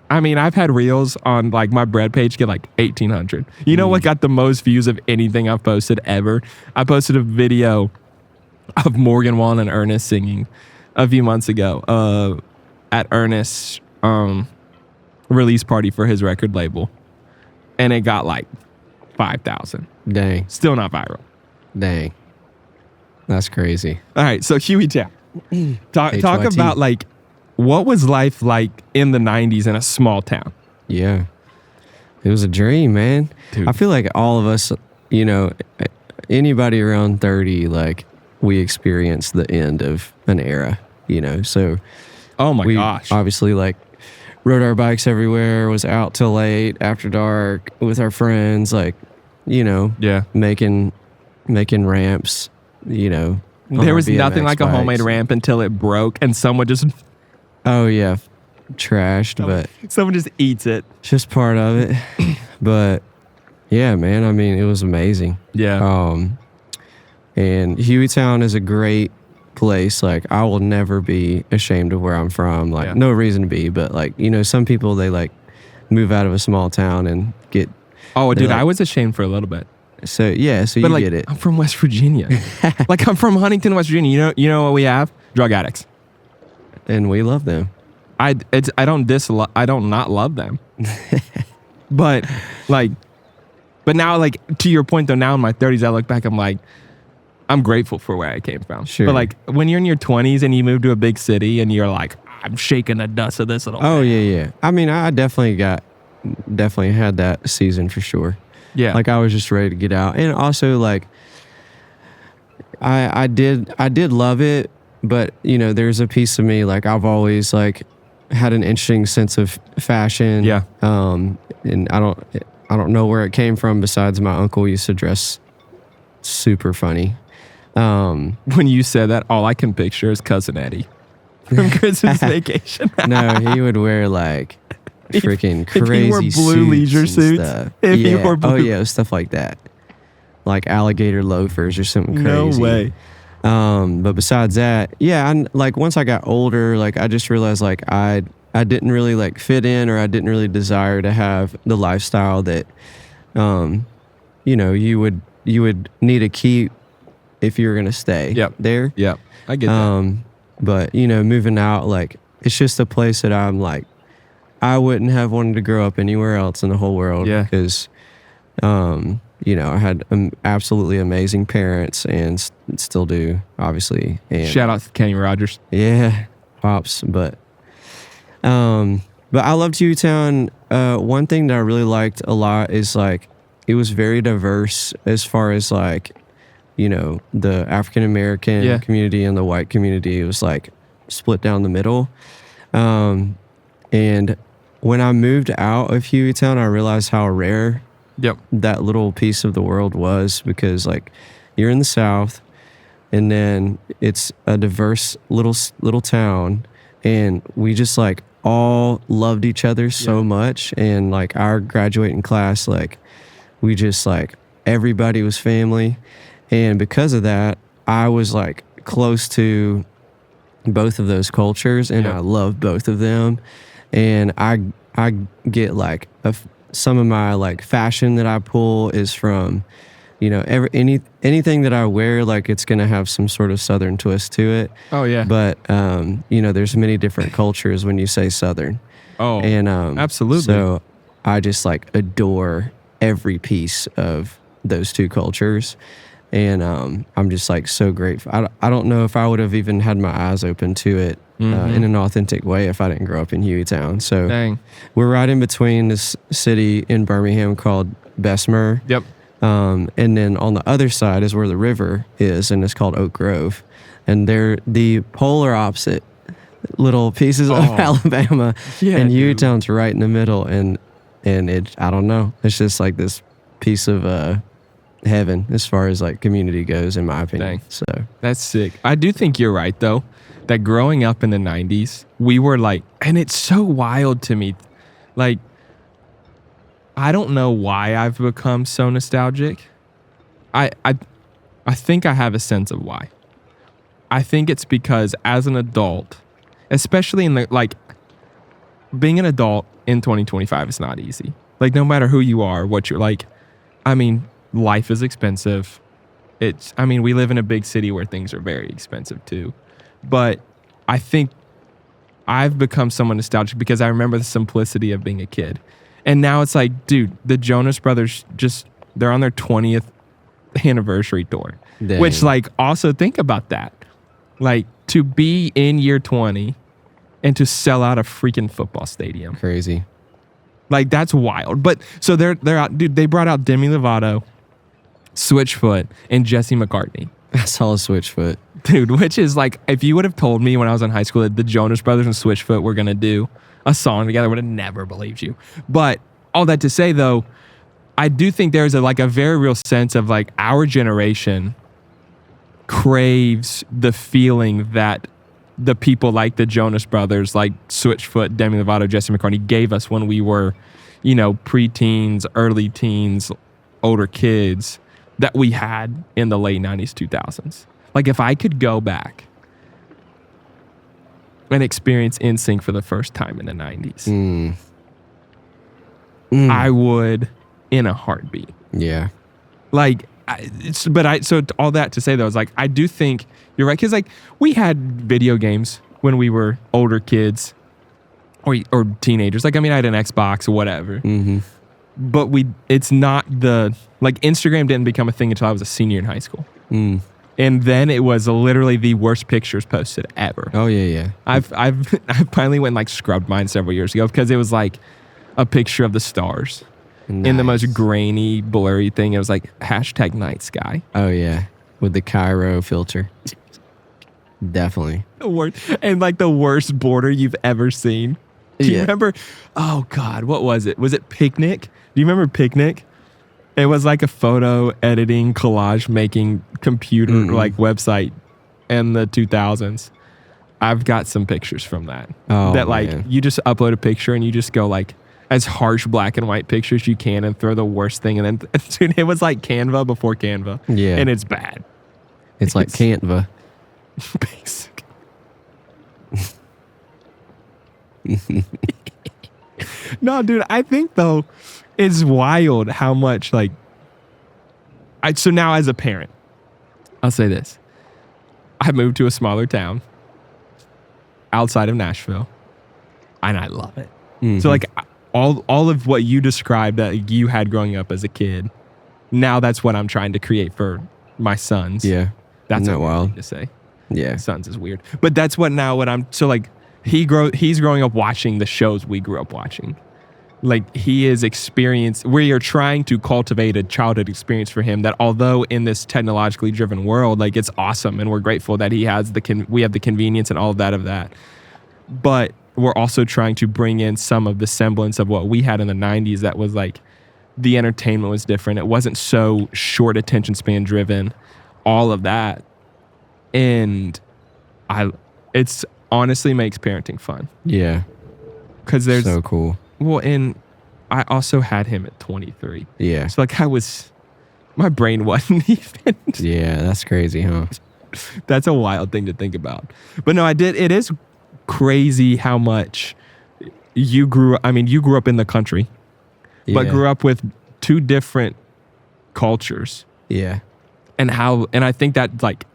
I mean, I've had reels on like my bread page get like 1,800. You know what got the most views of anything I've posted ever? I posted a video of Morgan Wallen and Ernest singing a few months ago at Ernest's release party for his record label. And it got like 5,000. Dang. Still not viral. Dang. That's crazy. All right, so Huey Town. Talk HYT. about like, what was life like in the 90s in a small town? Yeah. It was a dream, man. Dude. I feel like all of us, you know, anybody around 30, like, we experienced the end of an era, you know? So Oh my we gosh. obviously, like, rode our bikes everywhere, was out till late, after dark, with our friends, like, you know, Yeah. making ramps, you know. on There our was nothing BMX like a homemade bikes. ramp until it broke and someone just Oh, yeah. Trashed, but someone just eats it. it's just part of it. But yeah, man, I mean, it was amazing. Yeah. And Hueytown is a great place. Like, I will never be ashamed of where I'm from. Like, Yeah. no reason to be, but like, you know, some people, they like move out of a small town and get, Oh, they dude, like, I was ashamed for a little bit. so yeah, so But you like, get it. I'm from West Virginia. Like, I'm from Huntington, West Virginia. You know what we have? Drug addicts. And we love them. I don't not love them. But like, but now, like, to your point though, now in my 30s, I look back, I'm like, I'm grateful for where I came from. Sure. But like, when you're in your 20s and you move to a big city and you're like, I'm shaking the dust of this little. Oh yeah. I mean, I definitely had that season for sure. Yeah. Like, I was just ready to get out. And also, like, I did love it, but you know, there's a piece of me, like, I've always like had an interesting sense of fashion. Yeah. And I don't know where it came from, besides my uncle used to dress super funny. When you said that, all I can picture is Cousin Eddie from Christmas Vacation. No, he would wear like freaking crazy if he wore blue suits leisure and suits. stuff. If he Yeah. wore blue. Oh yeah, stuff like that. Like alligator loafers or something No crazy. way. But besides that, yeah, like once I got older, like I just realized like I didn't really like fit in, or I didn't really desire to have the lifestyle that, you know, you would need to keep if you were gonna stay there. Yep. I get that. But you know, moving out, like, it's just a place that I'm like, I wouldn't have wanted to grow up anywhere else in the whole world. Yeah. Because, you know, I had absolutely amazing parents, and still do, obviously. And Shout out to Kenny Rogers. yeah, pops. But I loved Hewtown. One thing that I really liked a lot is like, it was very diverse as far as like, you know, the African American community and the white community. It was like split down the middle. And when I moved out of Hueytown, I realized how rare that little piece of the world was, because like, you're in the South, and then it's a diverse little town, and we just like all loved each other so much. And like, our graduating class, like, we just like, everybody was family. And because of that, I was like close to both of those cultures, and I love both of them. And I get like some of my like fashion that I pull is from, you know, anything that I wear, like, it's gonna have some sort of Southern twist to it. Oh yeah. But you know, there's many different cultures when you say Southern. Oh, And absolutely. So I just like adore every piece of those two cultures. And I'm just like so grateful. I don't know if I would have even had my eyes open to it in an authentic way if I didn't grow up in Hueytown. So Dang. we're right in between this city in Birmingham called Bessemer. Yep. And then on the other side is where the river is, and it's called Oak Grove. And they're the polar opposite little pieces of Alabama. Yeah, And dude. Hueytown's right in the middle. And it, I don't know, it's just like this piece of heaven as far as like community goes, in my opinion. Dang. So That's sick. I do think you're right though, that growing up in the 90s, we were like, and it's so wild to me. Like, I don't know why I've become so nostalgic. I think I have a sense of why. I think it's because as an adult, especially in the, like, being an adult in 2025 is not easy. Like, no matter who you are, what you're like, I mean, life is expensive. We live in a big city where things are very expensive too. But I think I've become somewhat nostalgic because I remember the simplicity of being a kid. And now it's like, dude, the Jonas Brothers they're on their 20th anniversary tour. Dang. Which, like, also think about that. Like, to be in year 20 and to sell out a freaking football stadium. crazy. Like, that's wild. But so they're out, dude, they brought out Demi Lovato, Switchfoot, and Jesse McCartney. I saw a Switchfoot. Dude, which is like, if you would have told me when I was in high school that the Jonas Brothers and Switchfoot were going to do a song together, I would have never believed you. But all that to say, though, I do think there's a very real sense of like our generation craves the feeling that the people like the Jonas Brothers, like Switchfoot, Demi Lovato, Jesse McCartney gave us when we were, you know, preteens, early teens, older kids that we had in the late 90s, 2000s. Like, if I could go back and experience NSYNC for the first time in the 90s, I Mm. would in a heartbeat. Yeah. Like, so all that to say though is like, I do think you're right. Cause like we had video games when we were older kids or teenagers. Like, I mean, I had an Xbox or whatever, Mm-hmm. but it's not like Instagram didn't become a thing until I was a senior in high school. Mm. And then it was literally the worst pictures posted ever. Oh yeah. I finally went and like scrubbed mine several years ago because it was like a picture of the stars in the most Nice. grainy, blurry thing. It was like hashtag night sky. Oh yeah, with the Cairo filter. Definitely. And like the worst border you've ever seen. Do you Yeah. remember? Oh God, what was it? Was it Picnic? Do you remember Picnic? It was like a photo editing, collage making computer like website in the 2000s. I've got some pictures from that. Oh, that like man. you just upload a picture and you just go like as harsh black and white pictures you can and throw the worst thing. And then dude, it was like Canva before Canva. Yeah. And it's bad. It's like Canva. Basic. No, dude, I think though it's wild how much like so now as a parent, I'll say this. I moved to a smaller town outside of Nashville and I love it. Mhm. So like all of what you described that you had growing up as a kid, now that's what I'm trying to create for my sons. Yeah. That's Isn't a that weird wild? thing to say. Yeah. Sons is weird. But that's what I'm so like he's growing up watching the shows we grew up watching. Like he is we are trying to cultivate a childhood experience for him that although in this technologically driven world, like it's awesome and we're grateful that he has we have the convenience and all of that. But we're also trying to bring in some of the semblance of what we had in the 90s that was like the entertainment was different. It wasn't so short attention span driven, all of that. And it's honestly makes parenting fun. Yeah. Because there's So cool. well, and I also had him at 23. Yeah. So like my brain wasn't even. Yeah. That's crazy, huh? That's a wild thing to think about. But no, it is crazy how much you grew up in the country, but Yeah. grew up with two different cultures. Yeah. And I think that like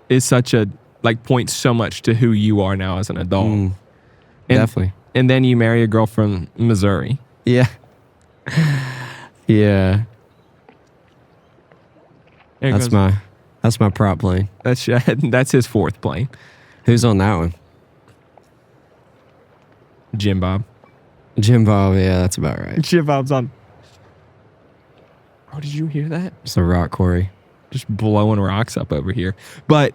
is such a like points so much to who you are now as an adult. Mm, And- definitely. And then you marry a girl from Missouri. Yeah. Yeah. There That's goes- my prop plane. that's his fourth plane. Who's on that one? Jim Bob. Jim Bob. Yeah, that's about right. Jim Bob's on. Oh, did you hear that? It's a rock quarry. Just blowing rocks up over here. But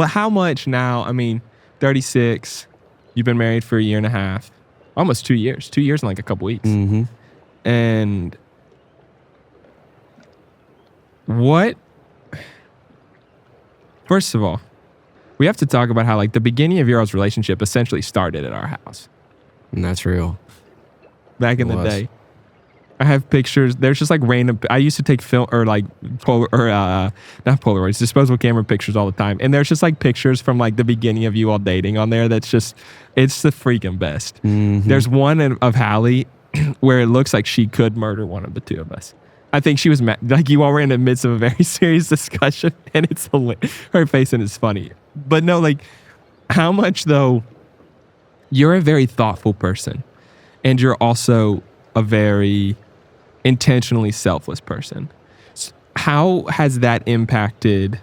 how much now? I mean, 36. You've been married for a year and a half, almost 2 years. 2 years and like a couple weeks. Mm-hmm. And what? First of all, we have to talk about how like the beginning of your all's relationship essentially started at our house And that's real. back in It the was. day. I have pictures. There's just like random. I used to take film or like not Polaroids, disposable camera pictures all the time. And there's just like pictures from like the beginning of you all dating on there. It's the freaking best. Mhm. There's one of Hallie where it looks like she could murder one of the two of us. I think she was like you all were in the midst of a very serious discussion, and it's her face and it's funny. But no, like how much though. You're a very thoughtful person, and you're also a very intentionally selfless person. How has that impacted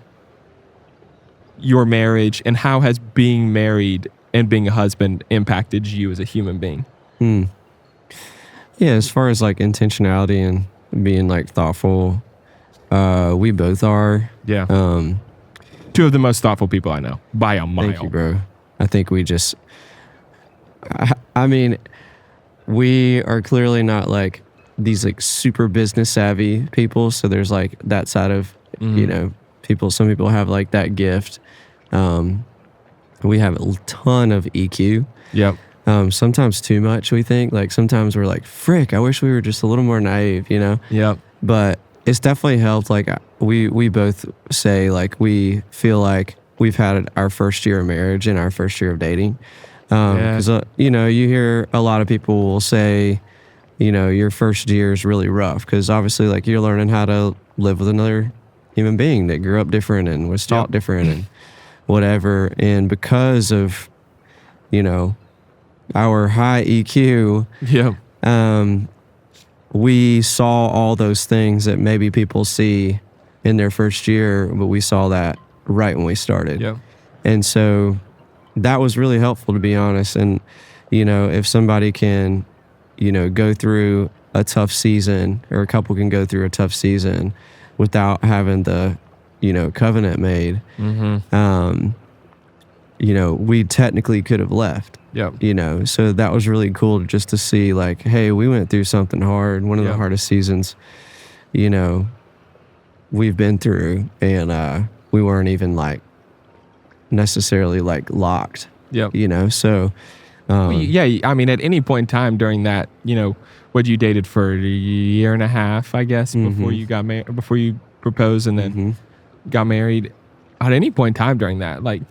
your marriage, and how has being married and being a husband impacted you as a human being? Hmm. Yeah, as far as like intentionality and being like thoughtful, we both are. Yeah. Um, Two of the most thoughtful people I know by a mile. Thank you, bro. I think we just, I mean, we are clearly not like these like super business savvy people. So there's like that side of, you know, some people have like that gift. We have a ton of EQ. Yep. Sometimes too much, we think. Like sometimes we're like, frick, I wish we were just a little more naive, you know? Yep. But it's definitely helped. Like we both say like we feel like we've had our first year of marriage and our first year of dating. Yeah. Because, you hear a lot of people will say, your first year is really rough because obviously, like, you're learning how to live with another human being that grew up different and was taught Yep. different and whatever. And because of, our high EQ, Yeah. we saw all those things that maybe people see in their first year, but we saw that right when we started. Yeah. And so that was really helpful, to be honest. And, if somebody can, go through a tough season, or a couple can go through a tough season without having the, covenant made, Mm-hmm. We technically could have left. Yep. So that was really cool just to see, like, hey, we went through something hard, one of the Yep. hardest seasons, we've been through, and we weren't even like necessarily like locked, Yep. So Yeah, I mean, at any point in time during that, what you dated for a year and a half, I guess, before you got married, before you proposed and then got married. At any point in time during that, like,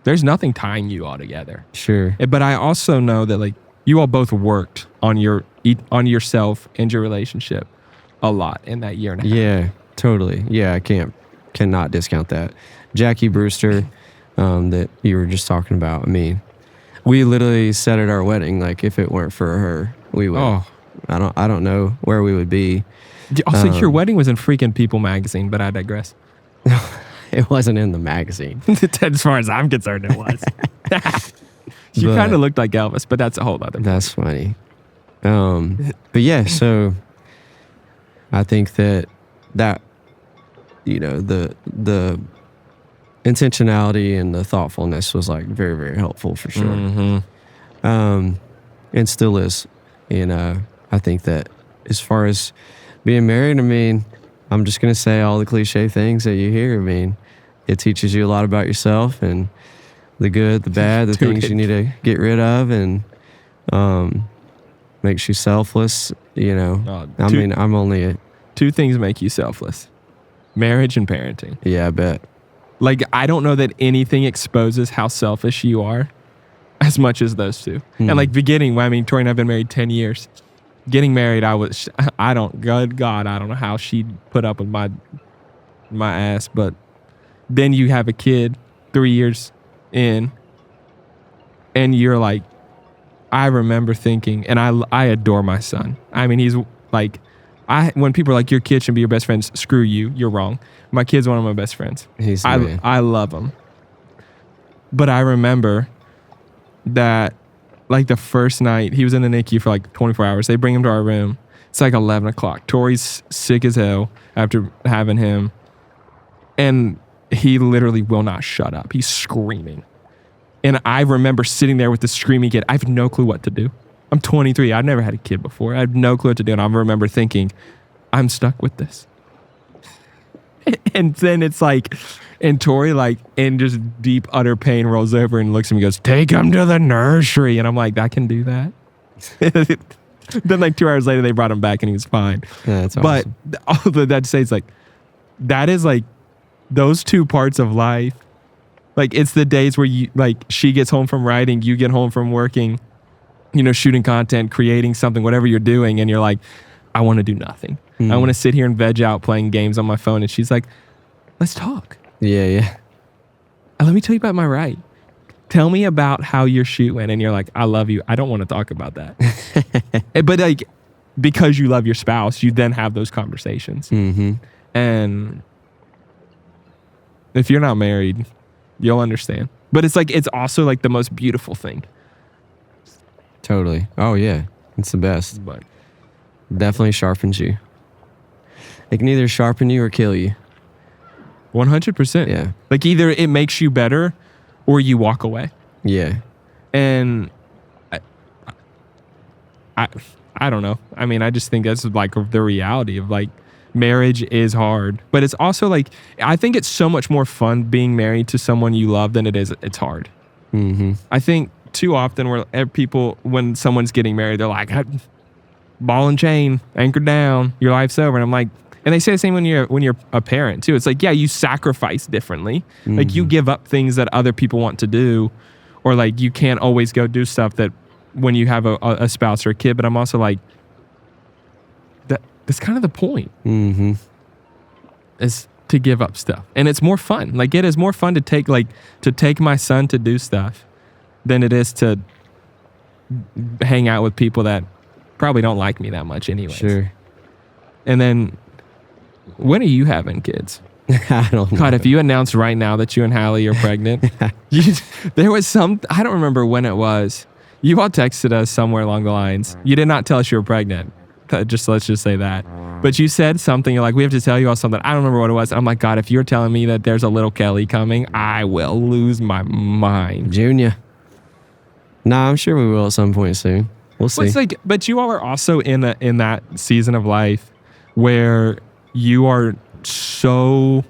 there's nothing tying you all together. sure. But I also know that, like, you all both worked on yourself and your relationship a lot in that year and a half. Yeah, totally. Yeah, I cannot discount that. Jackie Brewster, that you were just talking about. I mean, we literally said at our wedding, like, if it weren't for her, we would. Oh, I don't know where we would be. also, your wedding was in freaking People magazine, but I digress. It wasn't in the magazine. As far as I'm concerned, it was. You But- kind of looked like Elvis, but that's a whole other. That's funny. But yeah, so I think that the intentionality and the thoughtfulness was like very, very helpful for sure. Mm-hmm. And still is. And I think that as far as being married, I mean, I'm just gonna say all the cliche things that you hear. I mean, it teaches you a lot about yourself and the good, the bad, the Dude, things you need to get rid of, and makes you selfless. I mean, I'm only Two things make you selfless: marriage and parenting. yeah, I bet. Like, I don't know that anything exposes how selfish you are as much as those two. And like I mean, Tori and I've been married 10 years. Getting married, good God, I don't know how she'd put up with my ass. But then you have a kid 3 years in, and you're like, I remember thinking, and I adore my son. I mean, he's like, when people are like, your kid should be your best friends, screw you, you're wrong. My kid's one of my best friends. He's the man. I love him. But I remember that, like, the first night, he was in the NICU for like 24 hours. They bring him to our room. It's like 11 o'clock. Tori's sick as hell after having him. And he literally will not shut up. He's screaming. And I remember sitting there with the screaming kid. I have no clue what to do. I'm 23. I've never had a kid before. I have no clue what to do. And I remember thinking, I'm stuck with this. And then it's like, and Tori, like, in just deep, utter pain, rolls over and looks at me and goes, take him to the nursery. And I'm like, I can do that. Then like 2 hours later, they brought him back and he was fine. Yeah, that's But awesome. all of that to say is, like, that is like those two parts of life. Like, it's the days where you, like, she gets home from writing, you get home from working, shooting content, creating something, whatever you're doing. And you're like, I want to do nothing. I want to sit here and veg out playing games on my phone. And she's like, let's talk. Yeah. Let me tell you about my write. Tell me about how your shoot went. And you're like, I love you. I don't want to talk about that. But like, because you love your spouse, you then have those conversations. Mm-hmm. And if you're not married, you'll understand. But it's like, it's also like the most beautiful thing. Totally. Oh yeah, it's the best. But Definitely sharpens you. It can either sharpen you or kill you. 100%. Yeah. Like, either it makes you better or you walk away. Yeah. And I don't know. I mean, I just think that's like the reality of, like, marriage is hard. But it's also like, I think it's so much more fun being married to someone you love than it's hard. Mm-hmm. I think too often when someone's getting married, they're like, ball and chain, anchored down, your life's over. And I'm like, And they say the same when you're a parent too. It's like, yeah, you sacrifice differently. Like you give up things that other people want to do, or like you can't always go do stuff that when you have a spouse or a kid. But I'm also like, that's kind of the point. Is to give up stuff, and it's more fun. Like it is more fun to take my son to do stuff than it is to hang out with people that probably don't like me that much anyway. Sure. And then, when are you having kids? I don't know. God, if you announced right now that you and Hallie are pregnant, there was I don't remember when it was. You all texted us somewhere along the lines. You did not tell us you were pregnant. Let's just say that. But you said something, you're like, we have to tell you all something. I don't remember what it was. I'm like, God, if you're telling me that there's a little Kelly coming, I will lose my mind. Junior. Nah, I'm sure we will at some point soon. We'll see. But it's like, but you all are also in that season of life where you are so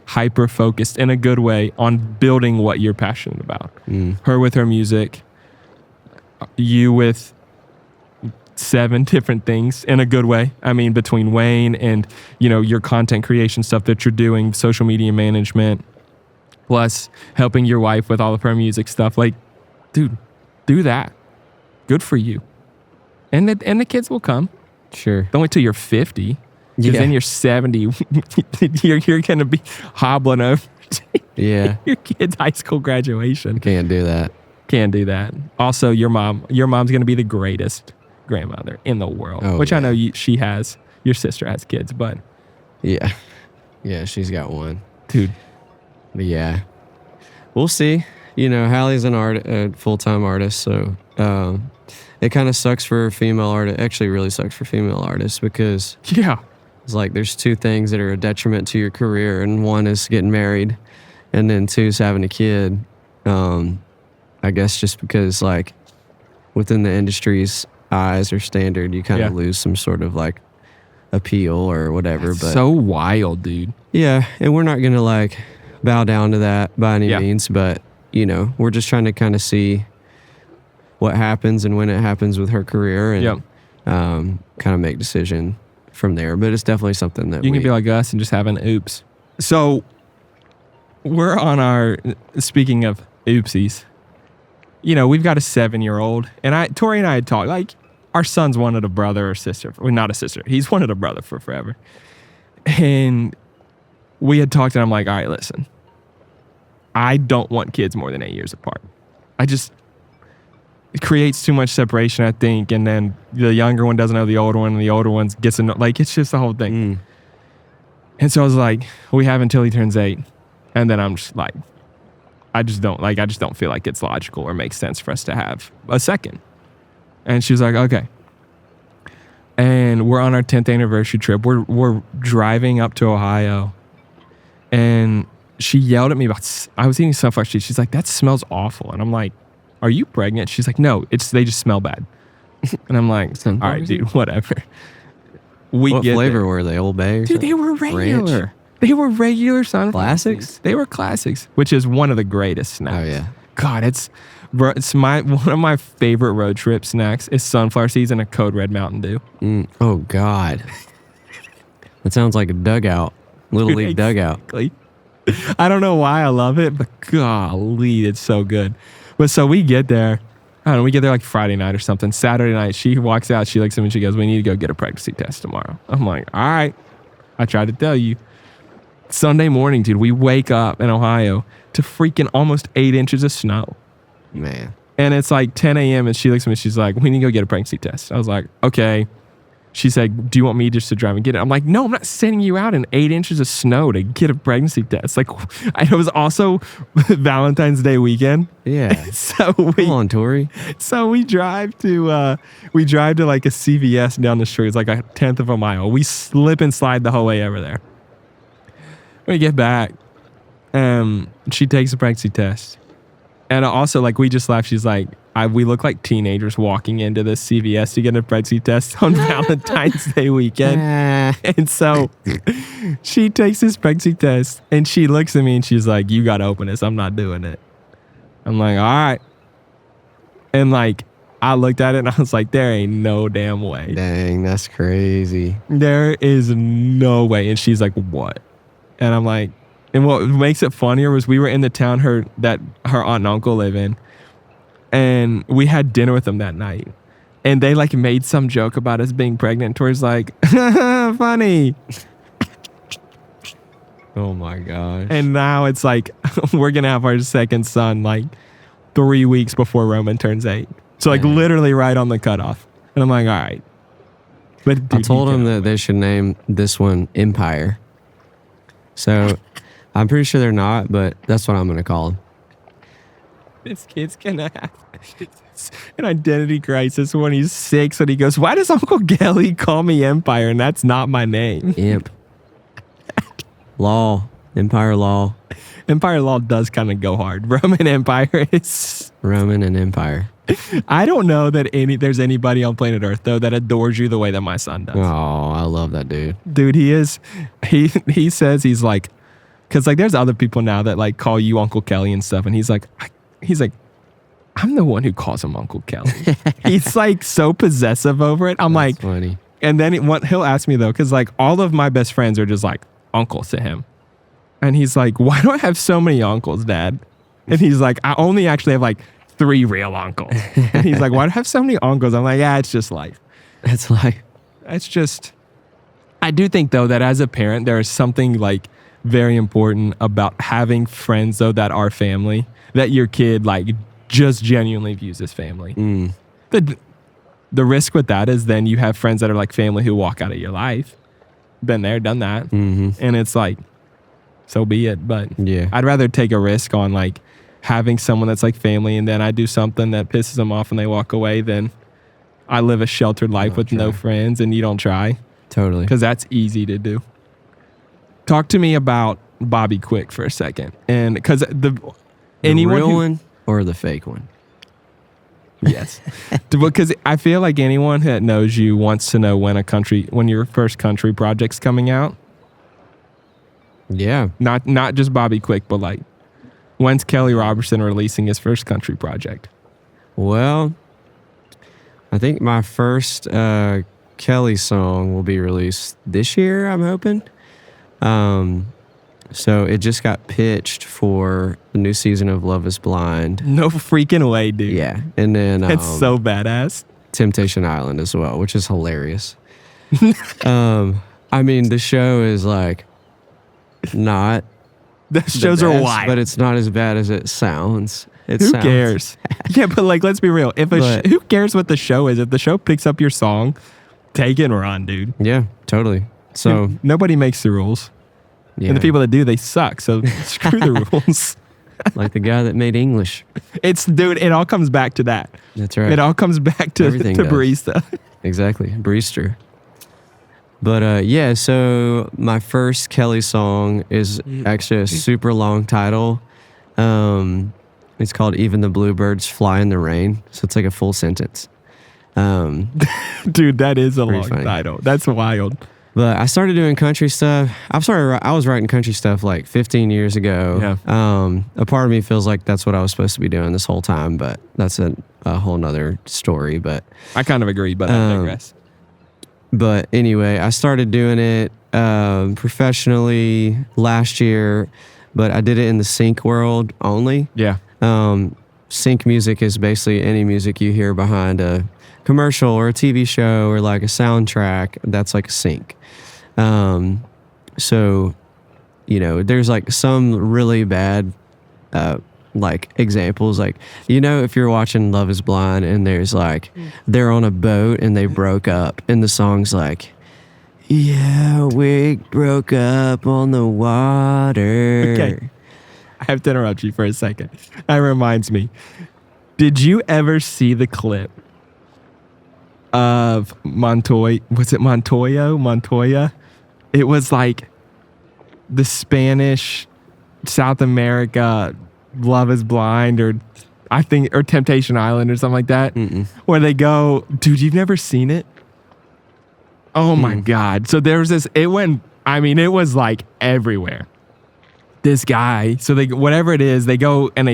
hyper focused in a good way on building what you're passionate about. Her with her music, you with 7 different things in a good way. I mean, between Wayne and, your content creation stuff that you're doing, social media management, plus helping your wife with all of her music stuff. Like, dude, do that. Good for you. And the kids will come. Sure. Don't wait till you're 50. Because then you're 70. you're going to be hobbling over Yeah. your kid's high school graduation. Can't do that. Can't do that. Also, your mom's going to be the greatest grandmother in the world, which I know she has. Your sister has kids, but yeah, she's got one, dude. But yeah, we'll see. Hallie's a full-time artist, so it kind of sucks for female artists. Actually, really sucks for female artists because it's like there's 2 things that are a detriment to your career, and one is getting married, and then 2 is having a kid. I guess just because like within the industry's eyes or standard, you kind of lose some sort of like appeal or whatever. That's but so wild, dude. Yeah, and we're not gonna like bow down to that by any means, but we're just trying to kind of see what happens and when it happens with her career, and kind of make decision from there. But it's definitely something that you can be like us and just have an oops. So we're on speaking of oopsies, we've got a 7-year-old, and Tori and I had talked, like, our son's wanted a brother or sister. Well, not a sister. He's wanted a brother for forever. And we had talked, and I'm like, all right, listen, I don't want kids more than 8 years apart. It creates too much separation, I think, and then the younger one doesn't know the older one, and the older one gets to know, like, it's just the whole thing. And so I was like, we have until he turns 8. And then I'm just like, I just don't feel like it's logical or makes sense for us to have a second. And she was like, okay. And we're on our 10th anniversary trip. We're driving up to Ohio, and she yelled at me about, I was eating sunflower seeds. She's like, that smells awful. And I'm like, are you pregnant? She's like, no, they just smell bad. And I'm like, all right, dude, whatever. What flavor were they? Old Bay or dude, something? they were regular. Ranch? They were regular sunflower classics. seeds. They were classics, which is one of the greatest snacks. Oh yeah. God, it's one of my favorite road trip snacks is sunflower seeds and a Code Red Mountain Dew. Oh God. That sounds like a dugout. Little league dugout. I don't know why I love it, but golly, it's so good. But so we get there. I don't know, we get there like Friday night or something. Saturday night, she walks out. She looks at me and she goes, we need to go get a pregnancy test tomorrow. I'm like, all right. I tried to tell you. Sunday morning, dude, we wake up in Ohio to freaking almost 8 inches of snow. Man. And it's like 10 a.m. and she looks at me. She's like, we need to go get a pregnancy test. I was like, okay. She's like, do you want me just to drive and get it? I'm like, no, I'm not sending you out in 8 inches of snow to get a pregnancy test. Like, it was also Valentine's Day weekend. Yeah. So come on, Tori. So we drive to like a CVS down the street. It's like a 1/10 of a mile. We slip and slide the whole way over there. When we get back, she takes a pregnancy test. And also, like, we just laughed. She's like, we look like teenagers walking into the CVS to get a pregnancy test on Valentine's Day weekend. And so she takes this pregnancy test, and she looks at me, and she's like, you got to open this. I'm not doing it. I'm like, all right. And, like, I looked at it and I was like, there ain't no damn way. Dang, that's crazy. There is no way. And she's like, what? And I'm like, and what makes it funnier was we were in the town her aunt and uncle live in, and we had dinner with them that night. And they like made some joke about us being pregnant. Tori's like, funny. Oh my gosh. And now it's like, we're going to have our second son like 3 weeks before Roman turns 8. So like literally right on the cutoff. And I'm like, all right. But dude, I told them that they should name this one Empire. So I'm pretty sure they're not, but that's what I'm going to call them. This kid's going to have an identity crisis when he's 6 and he goes, why does Uncle Kelly call me Empire? And that's not my name. Imp. Law. Empire Law. Empire Law does kind of go hard. Roman Empire is... Roman and Empire. I don't know that there's anybody on planet Earth, though, that adores you the way that my son does. Oh, I love that dude. Dude, he is... He says he's like... Because, like, there's other people now that, like, call you Uncle Kelly and stuff. And he's like, I'm the one who calls him Uncle Kelly. He's, like, so possessive over it. I'm That's like... funny. And then he'll ask me, though, because, like, all of my best friends are just, like, uncles to him. And he's like, why do I have so many uncles, Dad? And he's like, I only actually have, like, 3 real uncles. And he's like, why do I have so many uncles? I'm like, yeah, it's just life. It's like... It's just... I do think, though, that as a parent, there is something, like, very important about having friends, though, that are family, that your kid, like, just genuinely views as family. Mm. The risk with that is then you have friends that are like family who walk out of your life. Been there, done that. Mm-hmm. And it's like, so be it. But Yeah. I'd rather take a risk on like having someone that's like family and then I do something that pisses them off and they walk away than I live a sheltered life with no friends and you don't try. Totally. Because that's easy to do. Talk to me about Bobby Quick for a second. And because The real one or the fake one? Yes. Because I feel like anyone that knows you wants to know when your first country project's coming out. Yeah. Not just Bobby Quick, but like when's Kelly Roberson releasing his first country project? Well, I think my first Kelly song will be released this year, I'm hoping. So it just got pitched for the new season of Love is Blind. No freaking way, dude. Yeah. And then It's so badass. Temptation Island as well, which is hilarious. I mean, the show is like not The shows are wild. but it's not as bad as it sounds. Who cares? Yeah, but like, let's be real. Who cares what the show is? If the show picks up your song, take it and run, dude. Yeah, totally. So nobody makes the rules. yeah, And the people that do, they suck. So screw the rules. like the guy that made English. Dude, it all comes back to that. That's right. It all comes back to Everything does. barista. Exactly, Breester. But yeah, so my first Kelly song is actually a super long title. It's called "Even the Bluebirds Fly in the Rain," so it's like a full sentence. Dude, that is a long funny. title. That's wild. But I started doing country stuff. I was writing country stuff like 15 years ago. Yeah. A part of me feels like that's what I was supposed to be doing this whole time, but that's a whole nother story. But I kind of agree, but I digress. But anyway, I started doing it professionally last year, but I did it in the sync world only. Yeah. Sync music is basically any music you hear behind a commercial or a TV show or like a soundtrack. That's like a sync. So, you know, there's like some really bad like examples, like, you know, if you're watching Love is Blind and there's like they're on a boat and they broke up and the song's like, yeah, we broke up on the water. Okay. I have to interrupt you for a second. That reminds me. Did you ever see the clip of Montoya? Was it Montoya? It was like the Spanish South America Love is Blind or Temptation Island or something like that. Where they go, dude, you've never seen it? Oh my God. So there was this, it was like everywhere. This guy, so whatever it is, they go and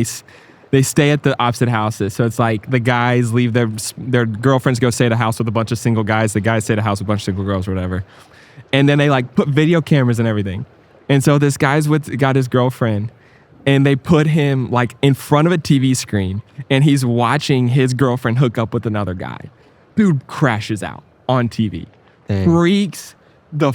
They stay at the opposite houses. So it's like the guys leave their girlfriends go stay at a house with a bunch of single guys. The guys stay at a house with a bunch of single girls or whatever. And then they like put video cameras and everything. And so this guy's got his girlfriend and they put him like in front of a TV screen and he's watching his girlfriend hook up with another guy. Dude crashes out on TV. Dang. Freaks the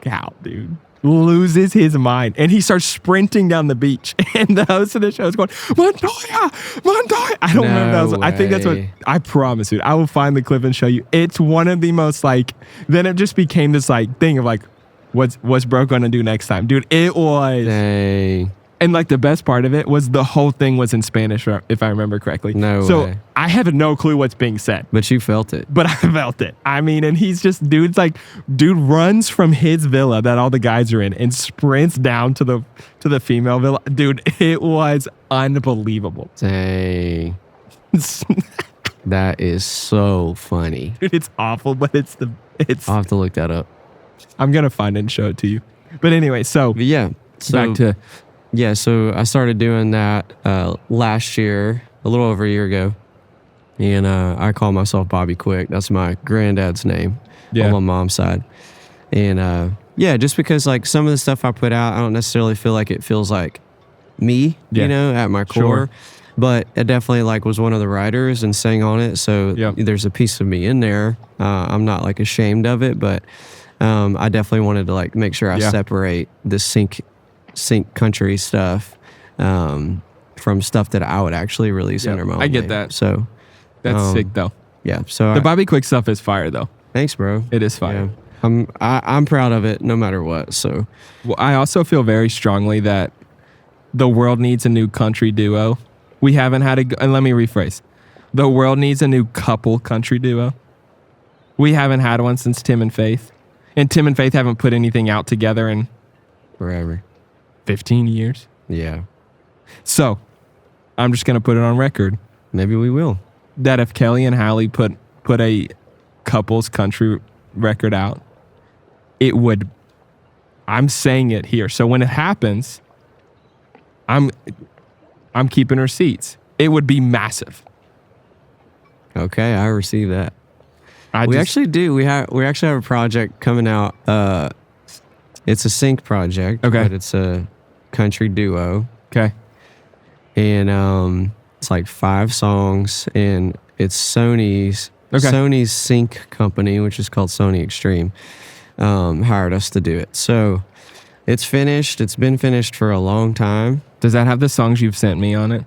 out, dude. Loses his mind. And he starts sprinting down the beach. And the host of the show is going, Montoya! Montoya! I don't remember that. I think that's what, I promise, dude. I will find the clip and show you. It's one of the most like, then it just became this like thing of like, what's bro gonna do next time? Dude, it was. Dang. And like the best part of it was the whole thing was in Spanish, if I remember correctly. No so way. I have no clue what's being said. But you felt it. But I felt it. I mean, and he's just, dude runs from his villa that all the guys are in and sprints down to the female villa. Dude, it was unbelievable. Dang. That is so funny. Dude, it's awful, but I'll have to look that up. I'm going to find it and show it to you. But anyway, so. But yeah. So, back to. Yeah, so I started doing that last year, a little over a year ago. And I call myself Bobby Quick. That's my granddad's name on my mom's side. And yeah, just because like some of the stuff I put out, I don't necessarily feel like it feels like me, you know, at my core. Sure. But it definitely like was one of the writers and sang on it. So there's a piece of me in there. I'm not like ashamed of it, but I definitely wanted to like make sure I separate the sync country stuff from stuff that I would actually release under my own I get name. that. So that's sick though. Yeah. So the Bobby Quick stuff is fire though. Thanks, bro. It is fire. Yeah. I'm proud of it no matter what. So well, I also feel very strongly that the world needs a new country duo. We haven't had and let me rephrase. The world needs a new couple country duo. We haven't had one since Tim and Faith. And Tim and Faith haven't put anything out together in forever. 15 years. Yeah. So, I'm just going to put it on record. Maybe we will. That if Kelly and Hallie put a couples country record out, it would, I'm saying it here. So when it happens, I'm keeping receipts. It would be massive. Okay, I receive that. We actually do. We actually have a project coming out. It's a sync project, but it's a country duo. Okay. And it's like 5 songs, and it's Sony's sync company, which is called Sony Extreme, hired us to do it. So it's finished. It's been finished for a long time. Does that have the songs you've sent me on it?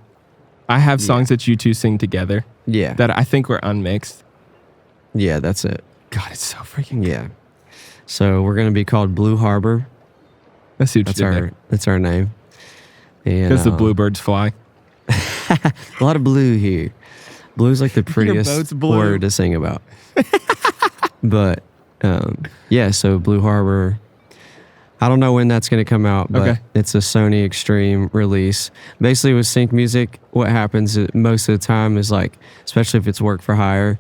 I have songs that you two sing together. Yeah. That I think were unmixed. Yeah, that's it. God, it's so freaking good. Yeah. So we're going to be called Blue Harbor. Let's see what you did there. That's our name. Because the bluebirds fly. A lot of blue here. Blue's like the prettiest word to sing about. But yeah, so Blue Harbor. I don't know when that's going to come out, but it's a Sony Extreme release. Basically with sync music, what happens most of the time is like, especially if it's work for hire,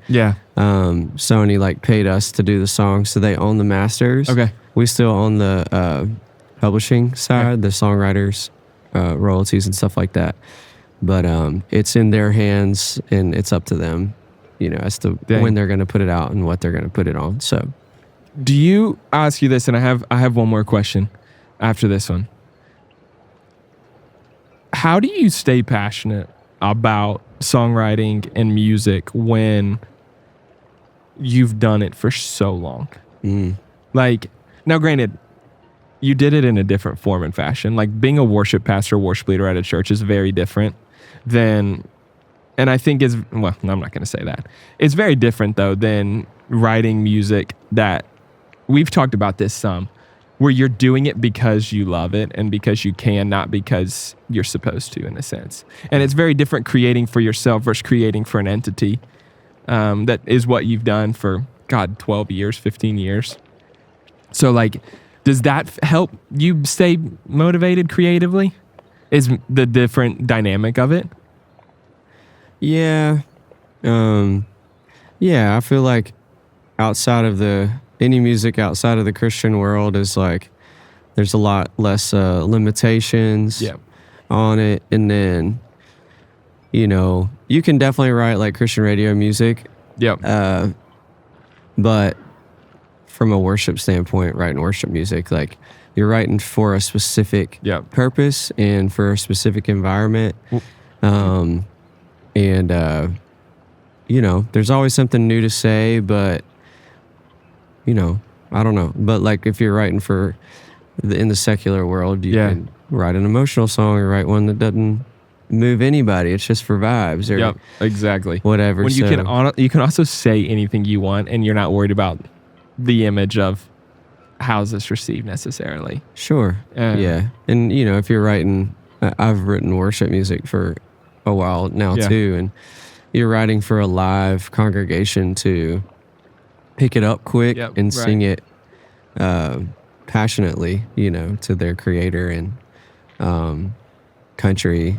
Sony like paid us to do the song, so they own the masters. Okay. We still own the publishing side, the songwriters, royalties and stuff like that. But it's in their hands and it's up to them, you know, as to when they're going to put it out and what they're going to put it on. So I'll ask you this, and I have one more question after this one. How do you stay passionate about songwriting and music when you've done it for so long? Like, now granted, you did it in a different form and fashion. Like being a worship pastor, worship leader at a church is very different than, and I think I'm not going to say that. It's very different though than writing music that, we've talked about this some, where you're doing it because you love it and because you can, not because you're supposed to, in a sense. And it's very different creating for yourself versus creating for an entity. That is what you've done for, 12 years, 15 years. So like, does that help you stay motivated creatively? Is the different dynamic of it? Yeah. Yeah, I feel like outside of any music outside of the Christian world is like, there's a lot less limitations on it. And then you can definitely write like Christian radio music, Yep. but from a worship standpoint, writing worship music, like you're writing for a specific Yep. purpose and for a specific environment. And there's always something new to say, but I don't know. But like if you're writing for in the secular world, you can write an emotional song or write one that doesn't move anybody. It's just for vibes or Yep. Exactly. whatever. When you can also say anything you want, and you're not worried about the image of how's this received necessarily. Sure. Yeah. And if you're writing, I've written worship music for a while now too, and you're writing for a live congregation to pick it up quick and sing it passionately, to their creator. And country,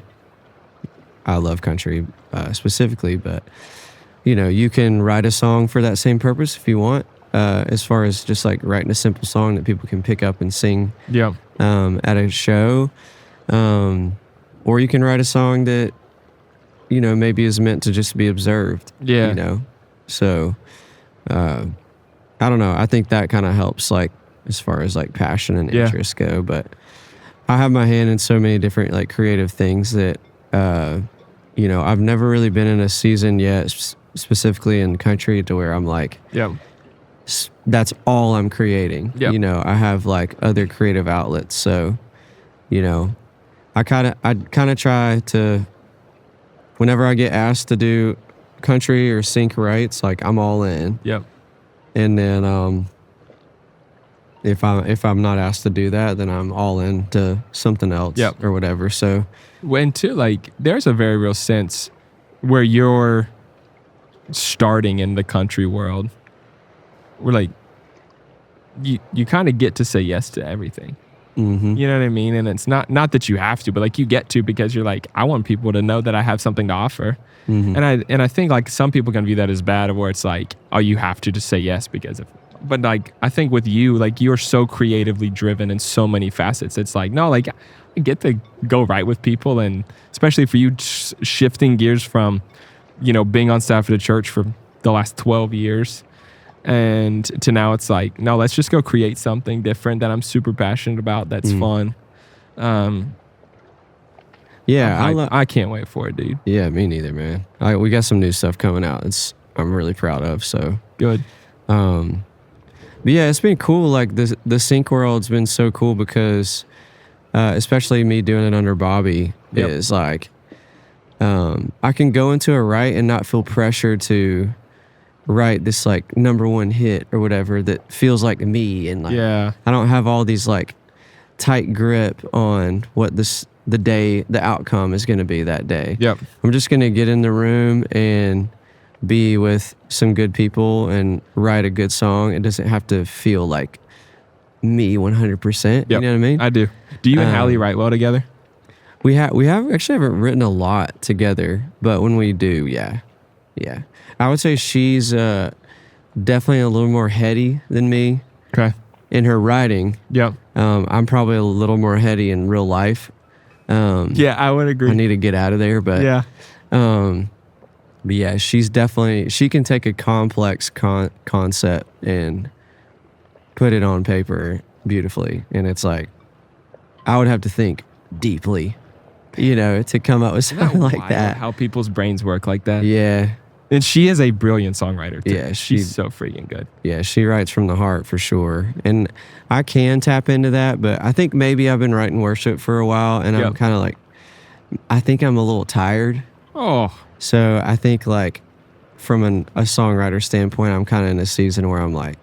I love country specifically, but you can write a song for that same purpose if you want, as far as just like writing a simple song that people can pick up and sing at a show, or you can write a song that maybe is meant to just be observed. So I don't know, I think that kind of helps, like as far as like passion and interest go. But I have my hand in so many different like creative things that I've never really been in a season yet, specifically in country, to where I'm like, that's all I'm creating. I have like other creative outlets, so I kind of try to, whenever I get asked to do country or sync rights, like I'm all in. And then if I'm not asked to do that, then I'm all in to something else or whatever. So when too, like there's a very real sense where you're starting in the country world, where like you kind of get to say yes to everything. Mm-hmm. You know what I mean? And it's not that you have to, but like you get to, because you're like, I want people to know that I have something to offer. Mm-hmm. And I think like some people can view that as bad, where it's like, oh, you have to just say yes because of. But like I think with you, like you're so creatively driven in so many facets. It's like, no, like I get to go write with people, and especially for you shifting gears from, being on staff at a church for the last 12 years. And to now it's like, no, let's just go create something different that I'm super passionate about. That's fun. I can't wait for it, dude. Yeah, me neither, man. We got some new stuff coming out. I'm really proud of. So good. But yeah, it's been cool. Like the sync world's been so cool because, especially me doing it under Bobby, is like, I can go into a write and not feel pressure to write this like number one hit or whatever that feels like me, and like I don't have all these like tight grip on what the outcome is going to be that day. I'm just going to get in the room and be with some good people and write a good song. It doesn't have to feel like me 100%. You know what I mean? I do. Do you and Hallie write well together? We actually haven't written a lot together, but when we do, yeah. I would say she's definitely a little more heady than me. Okay. In her writing. I'm probably a little more heady in real life. I would agree. I need to get out of there, but but yeah, she can take a complex concept and put it on paper beautifully, and it's like I would have to think deeply, to come up with something like that. How people's brains work like that. Yeah. And she is a brilliant songwriter too. Yeah, she's so freaking good. Yeah, she writes from the heart for sure. And I can tap into that, but I think maybe I've been writing worship for a while, and I'm kind of like, I think I'm a little tired. Oh. So I think like from a songwriter standpoint, I'm kind of in a season where I'm like,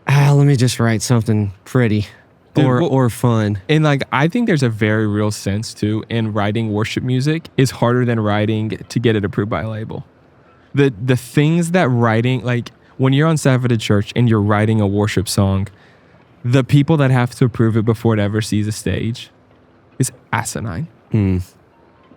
let me just write something pretty. Dude, or fun. And like I think there's a very real sense too in writing worship music is harder than writing to get it approved by a label. The things that writing, like when you're on staff at a church and you're writing a worship song, the people that have to approve it before it ever sees a stage is asinine.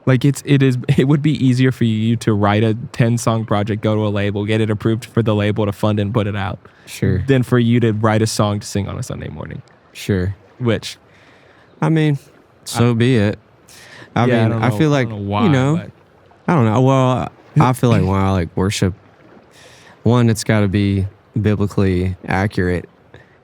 Like it would be easier for you to write a 10-song project, go to a label, get it approved for the label to fund and put it out. Sure. Than for you to write a song to sing on a Sunday morning. Sure. Which, I mean, so be it. I mean, I feel like, I don't know why, but I don't know. Well, I feel like when I like worship, one, it's got to be biblically accurate.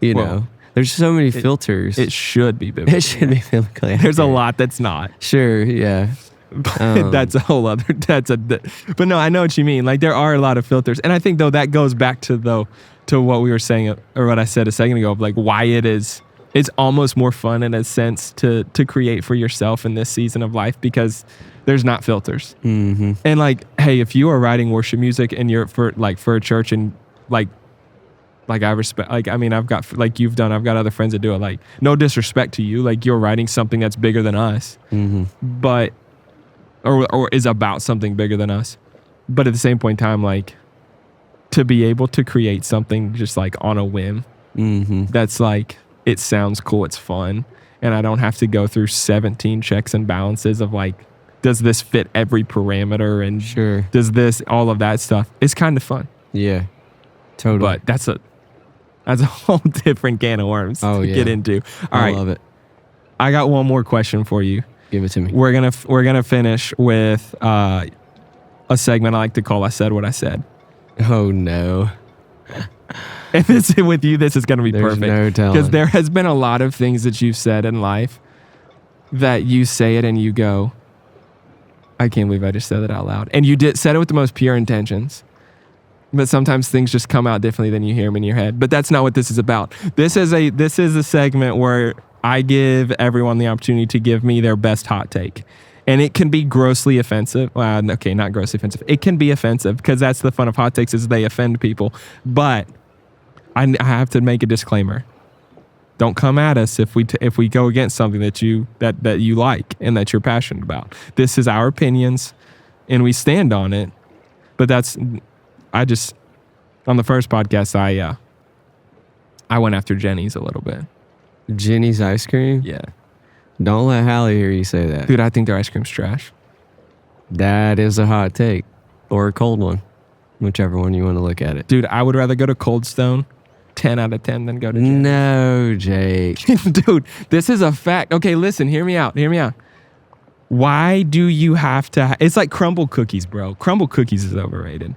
You Well, know, there's so many filters. It should be biblical. It should be biblically accurate. There's a lot that's not. Sure, yeah. But that's a whole other. But no, I know what you mean. Like there are a lot of filters, and I think though that goes back to what we were saying or what I said a second ago of like why it's almost more fun in a sense to create for yourself in this season of life because there's not filters. Mm-hmm. And like, hey, if you are writing worship music and you're for a church and like I respect, like, I mean, I've got, like you've done, I've got other friends that do it. Like, no disrespect to you. Like, you're writing something that's bigger than us, but, or is about something bigger than us. But at the same point in time, like, to be able to create something just like on a whim, that's like, it sounds cool, it's fun. And I don't have to go through 17 checks and balances of like, does this fit every parameter? And sure, does this, all of that stuff. It's kind of fun. Yeah, totally. But that's a whole different can of worms to get into. All right. I love it. I got one more question for you. Give it to me. We're gonna finish with a segment I like to call "I Said What I Said." Oh no! And this with you, this is gonna be There's perfect no telling. because there has been a lot of things that you've said in life that you say it and you go, "I can't believe I just said that out loud." And you said it with the most pure intentions. But sometimes things just come out differently than you hear them in your head. But that's not what this is about. This is a segment where I give everyone the opportunity to give me their best hot take. And it can be grossly offensive. Okay, not grossly offensive. It can be offensive because that's the fun of hot takes is they offend people. But I have to make a disclaimer. Don't come at us if we go against something that you like and that you're passionate about. This is our opinions and we stand on it. But on the first podcast, I went after Jenny's a little bit. Jenny's ice cream? Yeah. Don't let Hallie hear you say that. Dude, I think their ice cream's trash. That is a hot take. Or a cold one. Whichever one you want to look at it. Dude, I would rather go to Cold Stone 10 out of 10 than go to Jenny's. No, Jake. Dude, this is a fact. Okay, listen, hear me out. Why do you have to... it's like crumble cookies, bro. Crumble cookies is overrated.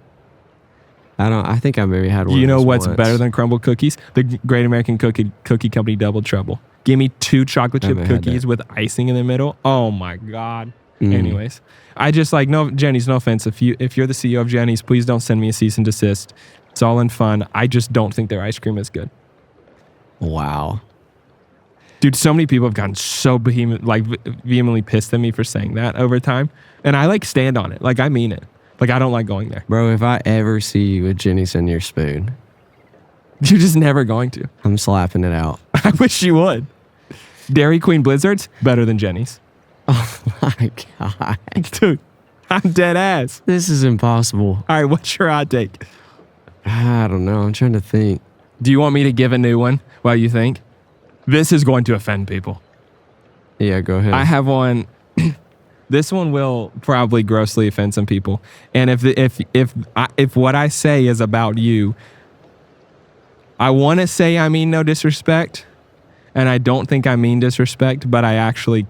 I think I maybe had one. You know what's once. better than crumble cookies? The Great American Cookie Company Double Trouble. Give me 2 chocolate chip cookies with icing in the middle. Oh my God. Anyways, I just like, no, Jenny's, no offense. If you're the CEO of Jenny's, please don't send me a cease and desist. It's all in fun. I just don't think their ice cream is good. Wow. Dude, so many people have gotten so vehemently pissed at me for saying that over time. And I like stand on it. Like I mean it. Like, I don't like going there. Bro, if I ever see you with Jenny's in your spoon, you're just never going to. I'm slapping it out. I wish you would. Dairy Queen Blizzards, better than Jenny's. Oh my God. Dude, I'm dead ass. This is impossible. All right, what's your hot take? I don't know. I'm trying to think. Do you want me to give a new one while you think? This is going to offend people. Yeah, go ahead. I have one. This one will probably grossly offend some people. And if what I say is about you, I want to say I mean no disrespect, and I don't think I mean disrespect, but I actually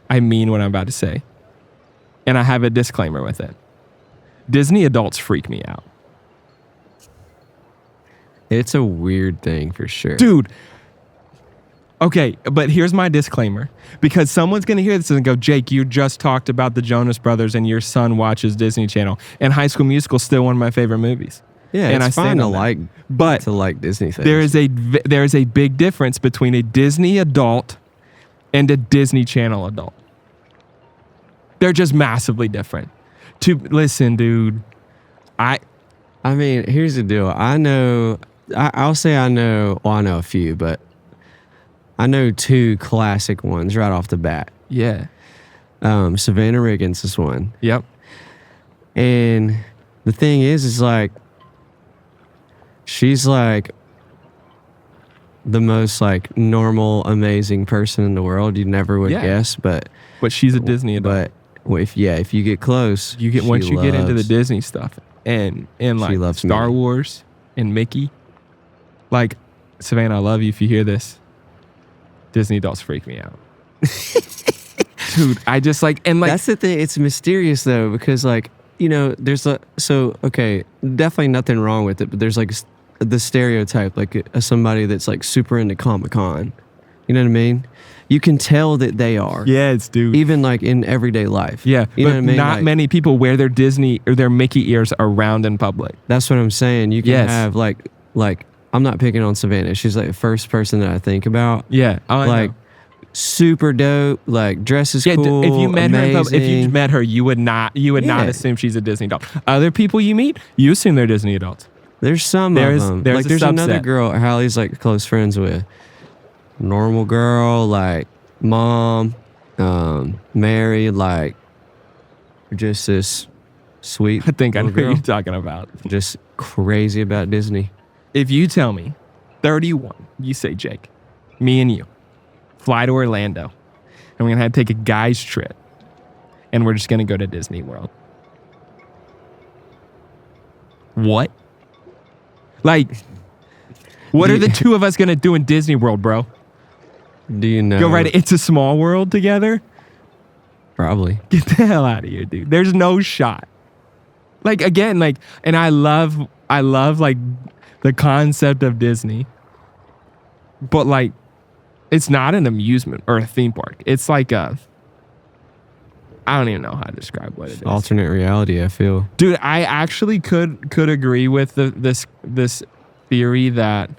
I mean what I'm about to say. And I have a disclaimer with it. Disney adults freak me out. It's a weird thing for sure. Dude. Okay, but here's my disclaimer. Because someone's going to hear this and go, Jake, you just talked about the Jonas Brothers and your son watches Disney Channel. And High School Musical is still one of my favorite movies. Yeah, and it's fine to like Disney things. There is a big difference between a Disney adult and a Disney Channel adult. They're just massively different. Listen, dude, I mean, here's the deal. I'll say I know a few, but I know 2 classic ones right off the bat. Yeah. Savannah Riggins is one. Yep. And the thing is like, she's like the most like normal, amazing person in the world. You never would guess, but she's a Disney adult. But if you get close, once you get into the Disney stuff and like Star Wars and Mickey, like Savannah, I love you if you hear this. Disney adults freak me out. Dude, I just like, and like, That's the thing. It's mysterious though, because like, there's okay, definitely nothing wrong with it, but there's like the stereotype, like somebody that's like super into Comic-Con. You know what I mean? You can tell that they are. yes, dude. Even like in everyday life. Yeah, You know but what I mean? not Like, many people wear their Disney or their Mickey ears around in public. That's what I'm saying. You can Yes. have like I'm not picking on Savannah. She's like the first person that I think about. Yeah, I Like know. super dope, like dresses Yeah, cool. if you met her, amazing. if you met her, you would not Yeah. assume she's a Disney doll. Other people you meet, you assume they're Disney adults. There's some There's- of them. there's Like a there's another subset. girl Hallie's like close friends with. Normal girl, like mom, married, like just this sweet. I think I know little who girl. you're talking about. Just crazy about Disney. If you tell me 31, you say, Jake, me and you fly to Orlando, and we're gonna have to take a guy's trip, and we're just gonna go to Disney World. What? Like, what Do are the you- two of us gonna do in Disney World, bro? Do you know? Go right. It's a Small World together. Probably. Get the hell out of here, dude. There's no shot. Like again, like, and I love like the concept of Disney, but like, it's not an amusement or a theme park. It's like I don't even know how to describe what it is. Alternate reality, I feel. Dude, I actually could agree with this theory that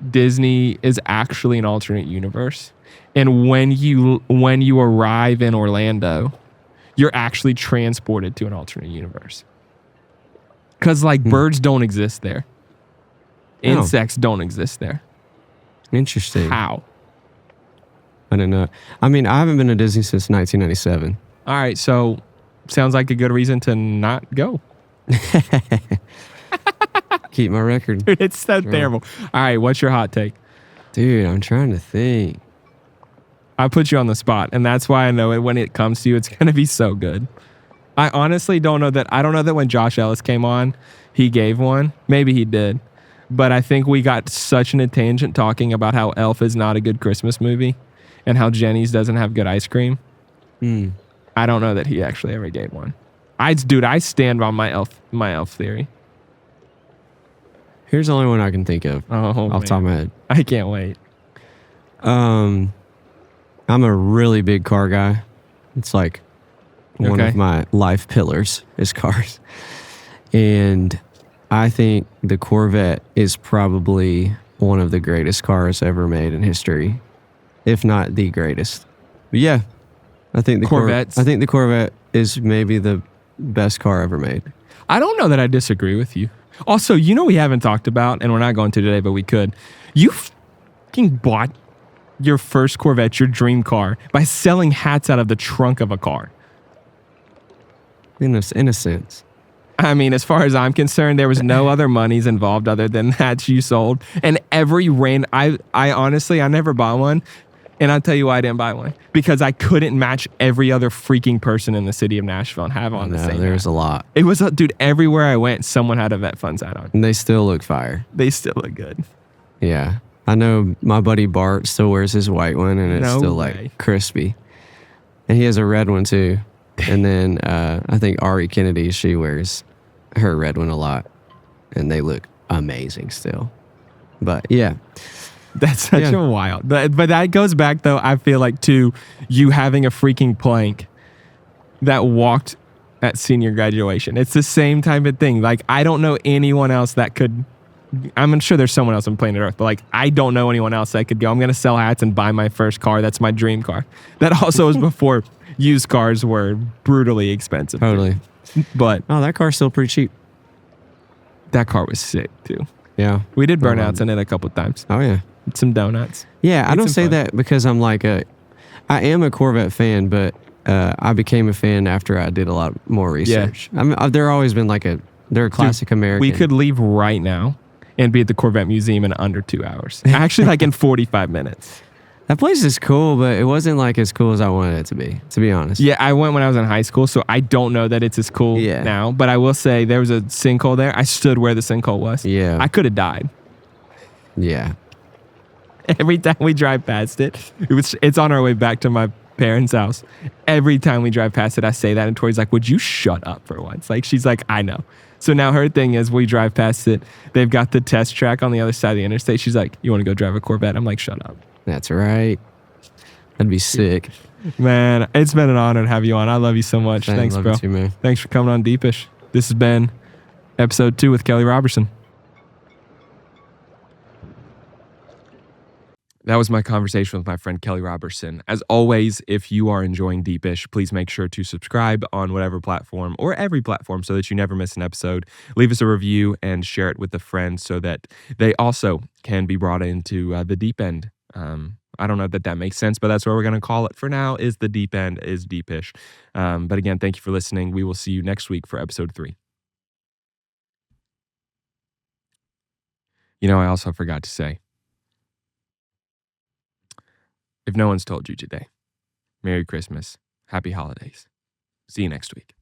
Disney is actually an alternate universe, and when you arrive in Orlando, you're actually transported to an alternate universe. Cause like birds don't exist there, Oh. insects don't exist there. Interesting. How? I don't know. I mean, I haven't been to Disney since 1997. All right, so sounds like a good reason to not go. Keep my record. Dude, it's so terrible. All right, what's your hot take? Dude, I'm trying to think. I put you on the spot, and that's why I know it when it comes to you, it's gonna be so good. I honestly don't know that. I don't know that when Josh Ellis came on, he gave one. Maybe he did, but I think we got such an tangent talking about how Elf is not a good Christmas movie, and how Jenny's doesn't have good ice cream. Hmm. I don't know that he actually ever gave one. I stand by my elf theory. Here's the only one I can think of Oh, off the top of my head. I can't wait. I'm a really big car guy. It's like one Okay. of my life pillars is cars. And I think the Corvette is probably one of the greatest cars ever made in history, if not the greatest. But yeah, I think Corvettes? I think the Corvette is maybe the best car ever made. I don't know that I disagree with you. Also, we haven't talked about, and we're not going to today, but we could. You fucking bought your first Corvette, your dream car, by selling hats out of the trunk of a car. In a sense. I mean, as far as I'm concerned, there was no other monies involved other than hats you sold. And I honestly, I never bought one. And I'll tell you why I didn't buy one. Because I couldn't match every other freaking person in the city of Nashville and have on the same There's hat. a lot. It was, dude, everywhere I went, someone had a Vet Funds hat on. And they still look fire. They still look good. Yeah. I know my buddy Bart still wears his white one and it's No still way. like crispy. And he has a red one too. And then I think Ari Kennedy, she wears her red one a lot. And they look amazing still. But yeah. That's such Yeah. a wild. But that goes back, though, I feel like, to you having a freaking plank that walked at senior graduation. It's the same type of thing. Like, I don't know anyone else that could. I'm sure there's someone else on planet Earth, but like, I don't know anyone else that could go, I'm going to sell hats and buy my first car. That's my dream car. That also was before used cars were brutally expensive. Totally. But Oh, that car's still pretty cheap. that car was sick, too. Yeah. We did burnouts in it a couple times. Oh yeah. Some donuts. Yeah, I It's don't some say fun. that because I am a Corvette fan, but I became a fan after I did a lot more research. I mean, they're always been they're a classic American. We could leave right now and be at the Corvette Museum in under 2 hours. Actually, like in 45 minutes. That place is cool, but it wasn't like as cool as I wanted it to be honest. Yeah, I went when I was in high school, so I don't know that it's as cool Yeah. now. But I will say there was a sinkhole there. I stood where the sinkhole was. Yeah. I could have died. Yeah. Every time we drive past it, it's on our way back to my parents' house. Every time we drive past it, I say that, and Tori's like, would you shut up for once? Like, she's like, I know. So now her thing is we drive past it. They've got the test track on the other side of the interstate. She's like, you want to go drive a Corvette? I'm like, shut up. That's right. That'd be sick. Man, it's been an honor to have you on. I love you so much. Same, Thanks, love bro. you too, man. Thanks for coming on Deepish. This has been episode 2 with Kelly Roberson. That was my conversation with my friend Kelly Roberson. As always, if you are enjoying Deepish, please make sure to subscribe on whatever platform or every platform so that you never miss an episode. Leave us a review and share it with a friend so that they also can be brought into the deep end. I don't know that makes sense, but that's what we're going to call it for now, is the deep end, is Deepish. But again, thank you for listening. We will see you next week for episode 3. You know, I also forgot to say, if no one's told you today, Merry Christmas, Happy Holidays. See you next week.